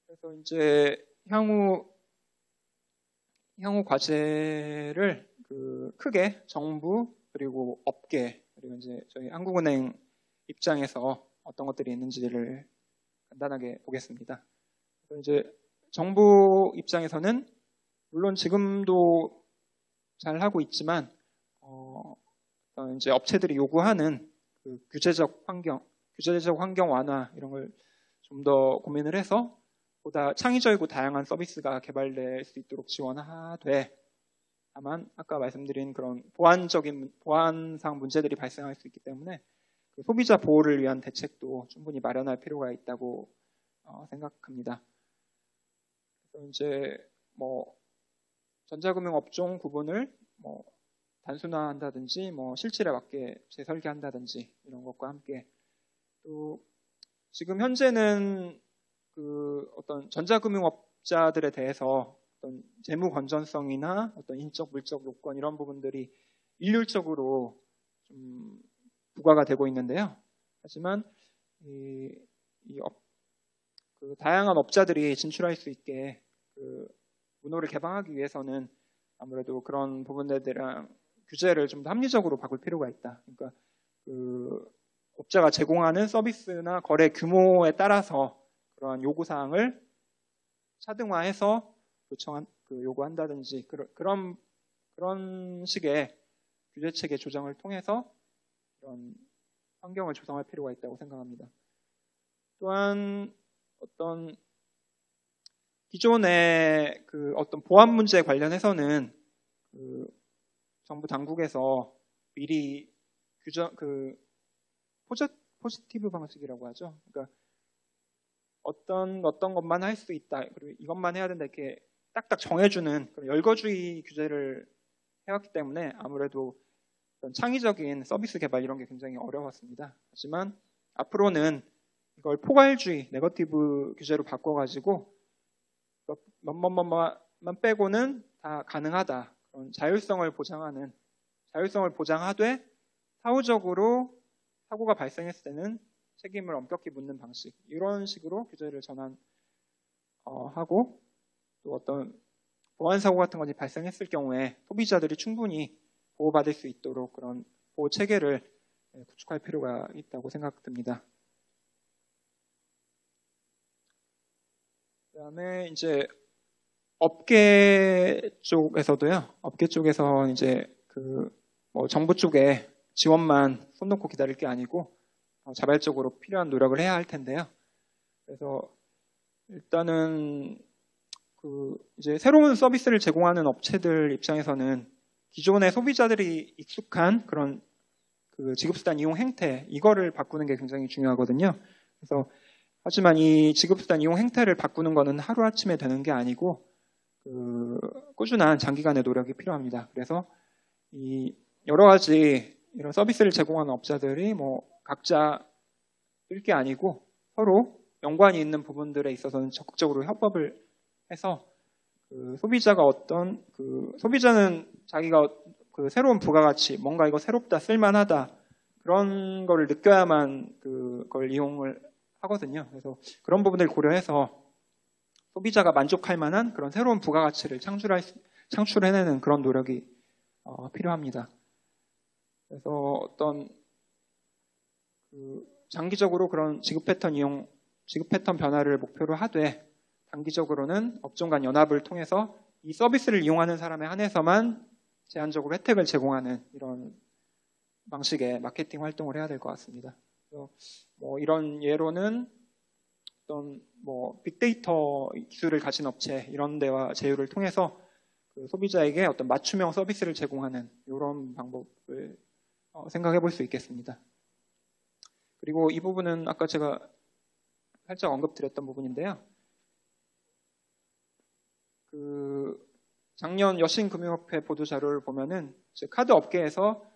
그래서 이제 향후 과제를 크게 정부 그리고 업계 그리고 이제 저희 한국은행 입장에서 어떤 것들이 있는지를 간단하게 보겠습니다. 그래서 이제 정부 입장에서는 물론 지금도 잘 하고 있지만 이제 업체들이 요구하는 그 규제적 환경 완화 이런 걸 좀 더 고민을 해서 보다 창의적이고 다양한 서비스가 개발될 수 있도록 지원하되, 다만 아까 말씀드린 그런 보안상 문제들이 발생할 수 있기 때문에 그 소비자 보호를 위한 대책도 충분히 마련할 필요가 있다고 생각합니다. 그래서 이제 전자금융 업종 구분을 단순화한다든지 실질에 맞게 재설계한다든지 이런 것과 함께, 또 지금 현재는 그 어떤 전자금융업자들에 대해서 어떤 재무 건전성이나 어떤 인적 물적 요건 이런 부분들이 일률적으로 좀 부과가 되고 있는데요. 하지만 그 다양한 업자들이 진출할 수 있게 그 문호를 개방하기 위해서는 아무래도 그런 부분들에 대한 규제를 좀 더 합리적으로 바꿀 필요가 있다. 그러니까 그 업자가 제공하는 서비스나 거래 규모에 따라서 그러한 요구사항을 차등화해서 요구한다든지 그런 식의 규제 체계 조정을 통해서 그런 환경을 조성할 필요가 있다고 생각합니다. 또한 어떤 기존의 어떤 보안 문제 관련해서는 정부 당국에서 미리 포지티브 방식이라고 하죠. 그러니까 어떤 것만 할 수 있다, 그리고 이것만 해야 된다 이렇게 딱딱 정해주는 그런 열거주의 규제를 해왔기 때문에 아무래도 어떤 창의적인 서비스 개발 이런 게 굉장히 어려웠습니다. 하지만 앞으로는 이걸 포괄주의, 네거티브 규제로 바꿔가지고 몇만 빼고는 다 가능하다. 그런 자율성을 보장하되 사후적으로 사고가 발생했을 때는 책임을 엄격히 묻는 방식, 이런 식으로 규제를 전환하고 또 어떤 보안 사고 같은 것이 발생했을 경우에 소비자들이 충분히 보호받을 수 있도록 그런 보호 체계를 구축할 필요가 있다고 생각됩니다. 그다음에 이제 업계 쪽에서도요. 업계 쪽에서 이제 정부 쪽에 지원만 손 놓고 기다릴 게 아니고 자발적으로 필요한 노력을 해야 할 텐데요. 그래서 일단은 이제 새로운 서비스를 제공하는 업체들 입장에서는 기존의 소비자들이 익숙한 그런 지급수단 이용 행태, 이거를 바꾸는 게 굉장히 중요하거든요. 그래서 하지만 이 지급수단 이용 행태를 바꾸는 거는 하루아침에 되는 게 아니고 꾸준한 장기간의 노력이 필요합니다. 그래서 이 여러 가지 이런 서비스를 제공하는 업자들이 각자 뛸 게 아니고 서로 연관이 있는 부분들에 있어서는 적극적으로 협업을 해서 소비자는 자기가 새로운 부가가치, 뭔가 이거 새롭다, 쓸만하다 그런 거를 느껴야만 그걸 이용을 하거든요. 그래서 그런 부분을 고려해서 소비자가 만족할 만한 그런 새로운 부가가치를 창출해내는 그런 노력이 필요합니다. 그래서 어떤 장기적으로 그런 지급 패턴 변화를 목표로 하되 단기적으로는 업종 간 연합을 통해서 이 서비스를 이용하는 사람에 한해서만 제한적으로 혜택을 제공하는 이런 방식의 마케팅 활동을 해야 될 것 같습니다. 그래서 이런 예로는 어떤 빅데이터 기술을 가진 업체 이런 데와 제휴를 통해서 소비자에게 어떤 맞춤형 서비스를 제공하는 이런 방법을 생각해 볼 수 있겠습니다. 그리고 이 부분은 아까 제가 살짝 언급드렸던 부분인데요. 작년 여신금융협회 보도자료를 보면은 카드 업계에서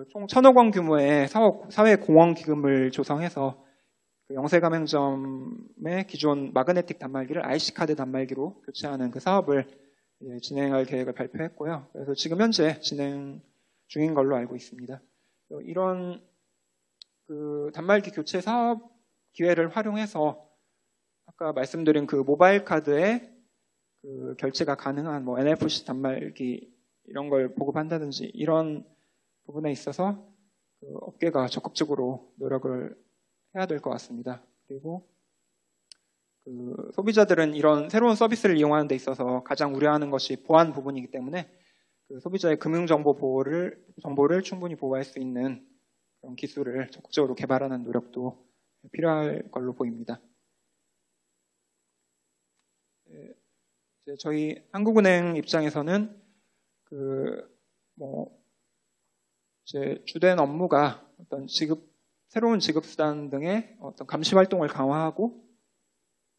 총 1,000억 원 규모의 사회공헌기금을 조성해서 영세가맹점의 기존 마그네틱 단말기를 IC카드 단말기로 교체하는 사업을 진행할 계획을 발표했고요. 그래서 지금 현재 진행 중인 걸로 알고 있습니다. 이런 단말기 교체 사업 기회를 활용해서 아까 말씀드린 모바일 카드의 결제가 가능한 NFC 단말기 이런 걸 보급한다든지 이런 부분에 있어서 업계가 적극적으로 노력을 해야 될 것 같습니다. 그리고 소비자들은 이런 새로운 서비스를 이용하는 데 있어서 가장 우려하는 것이 보안 부분이기 때문에 소비자의 정보를 충분히 보호할 수 있는 그런 기술을 적극적으로 개발하는 노력도 필요할 걸로 보입니다. 이제 저희 한국은행 입장에서는 이제 주된 업무가 어떤 새로운 지급수단 등의 어떤 감시 활동을 강화하고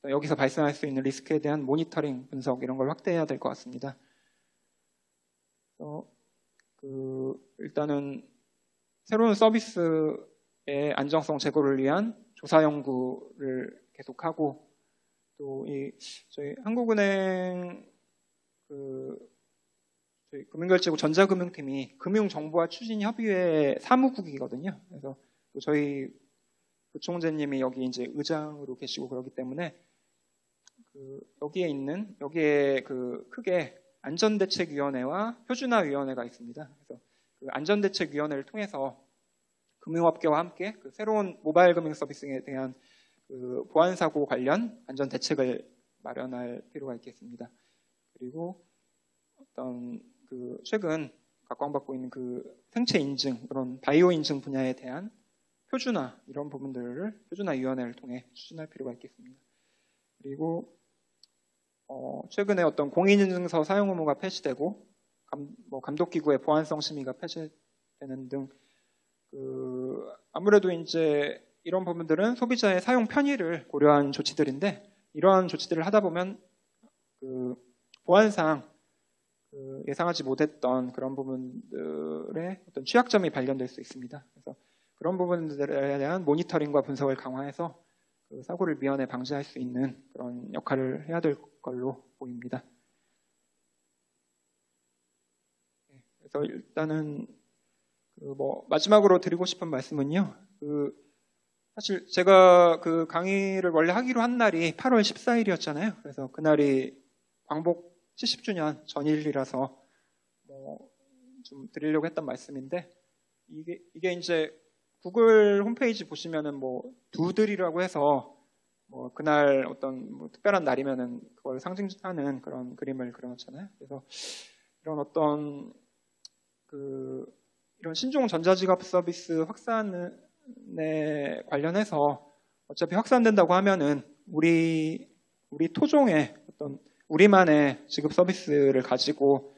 여기서 발생할 수 있는 리스크에 대한 모니터링, 분석 이런 걸 확대해야 될 것 같습니다. 일단은 새로운 서비스의 안정성 제고를 위한 조사 연구를 계속하고 또 저희 한국은행 저희 금융결제국 전자금융팀이 금융정보화 추진협의회 사무국이거든요. 그래서 또 저희 부총재님이 여기 이제 의장으로 계시고 그러기 때문에 여기에 크게 안전대책위원회와 표준화위원회가 있습니다. 그래서 안전대책위원회를 통해서 금융업계와 함께 새로운 모바일 금융 서비스에 대한 보안사고 관련 안전대책을 마련할 필요가 있겠습니다. 그리고 어떤 최근 각광받고 있는 생체 인증, 그런 바이오 인증 분야에 대한 표준화, 이런 부분들을 표준화위원회를 통해 추진할 필요가 있겠습니다. 그리고 최근에 어떤 공인인증서 사용 의무가 폐지되고 감독기구의 보안성 심의가 폐지되는 등 아무래도 이제 이런 부분들은 소비자의 사용 편의를 고려한 조치들인데, 이러한 조치들을 하다 보면 보안상 예상하지 못했던 그런 부분들의 어떤 취약점이 발견될 수 있습니다. 그래서 그런 부분들에 대한 모니터링과 분석을 강화해서 사고를 미연에 방지할 수 있는 그런 역할을 해야 될 걸로 보입니다. 그래서 일단은 마지막으로 드리고 싶은 말씀은요. 사실 제가 강의를 원래 하기로 한 날이 8월 14일이었잖아요. 그래서 그날이 광복 70주년 전일이라서 좀 드리려고 했던 말씀인데, 이게 이제 구글 홈페이지 보시면은 두들이라고 해서 그날 어떤 특별한 날이면은 그걸 상징하는 그런 그림을 그려놨잖아요. 그래서 이런 어떤 이런 신종 전자지갑 서비스 확산에 관련해서 어차피 확산된다고 하면은 우리 토종의 어떤 우리만의 지급 서비스를 가지고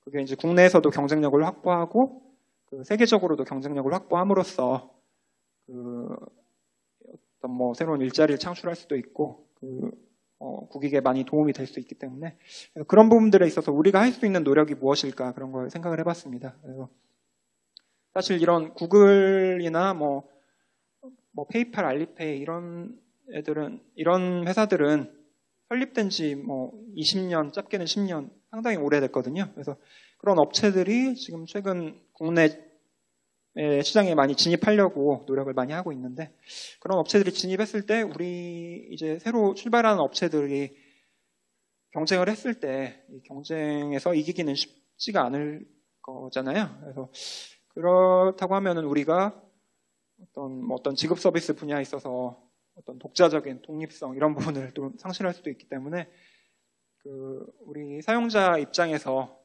그게 이제 국내에서도 경쟁력을 확보하고 세계적으로도 경쟁력을 확보함으로써 어떤 새로운 일자리를 창출할 수도 있고 국익에 많이 도움이 될 수 있기 때문에 그런 부분들에 있어서 우리가 할 수 있는 노력이 무엇일까, 그런 걸 생각을 해봤습니다. 그래서 사실 이런 구글이나 페이팔, 알리페이 이런 회사들은 설립된 지 20년, 짧게는 10년, 상당히 오래됐거든요. 그래서 그런 업체들이 지금 최근 국내 시장에 많이 진입하려고 노력을 많이 하고 있는데, 그런 업체들이 진입했을 때 우리 이제 새로 출발하는 업체들이 경쟁을 했을 때 이 경쟁에서 이기기는 쉽지가 않을 거잖아요. 그래서 그렇다고 하면은 우리가 어떤 지급 서비스 분야에 있어서 어떤 독자적인 독립성, 이런 부분을 또 상실할 수도 있기 때문에 우리 사용자 입장에서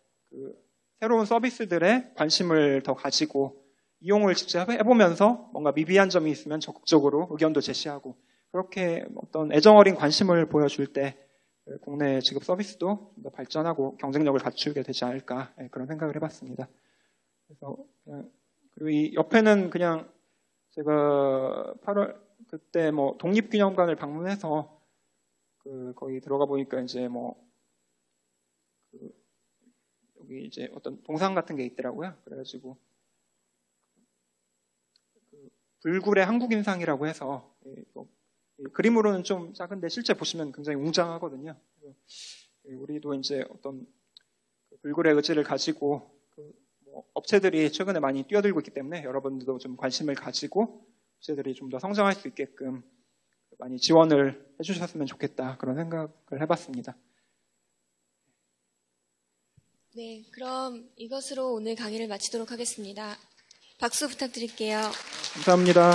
새로운 서비스들에 관심을 더 가지고 이용을 직접 해보면서 뭔가 미비한 점이 있으면 적극적으로 의견도 제시하고, 그렇게 어떤 애정어린 관심을 보여줄 때 국내 지급 서비스도 좀 더 발전하고 경쟁력을 갖추게 되지 않을까, 그런 생각을 해봤습니다. 그래서 그리고 이 옆에는 그냥 제가 8월 그때 독립기념관을 방문해서 거기 들어가 보니까 이제 여기 이제 어떤 동상 같은 게 있더라고요. 그래가지고 불굴의 한국인상이라고 해서 그림으로는 좀 작은데 실제 보시면 굉장히 웅장하거든요. 우리도 이제 어떤 불굴의 의지를 가지고 업체들이 최근에 많이 뛰어들고 있기 때문에 여러분들도 좀 관심을 가지고 업체들이 좀 더 성장할 수 있게끔 많이 지원을 해주셨으면 좋겠다, 그런 생각을 해봤습니다. 네, 그럼 이것으로 오늘 강의를 마치도록 하겠습니다. 박수 부탁드릴게요. 감사합니다.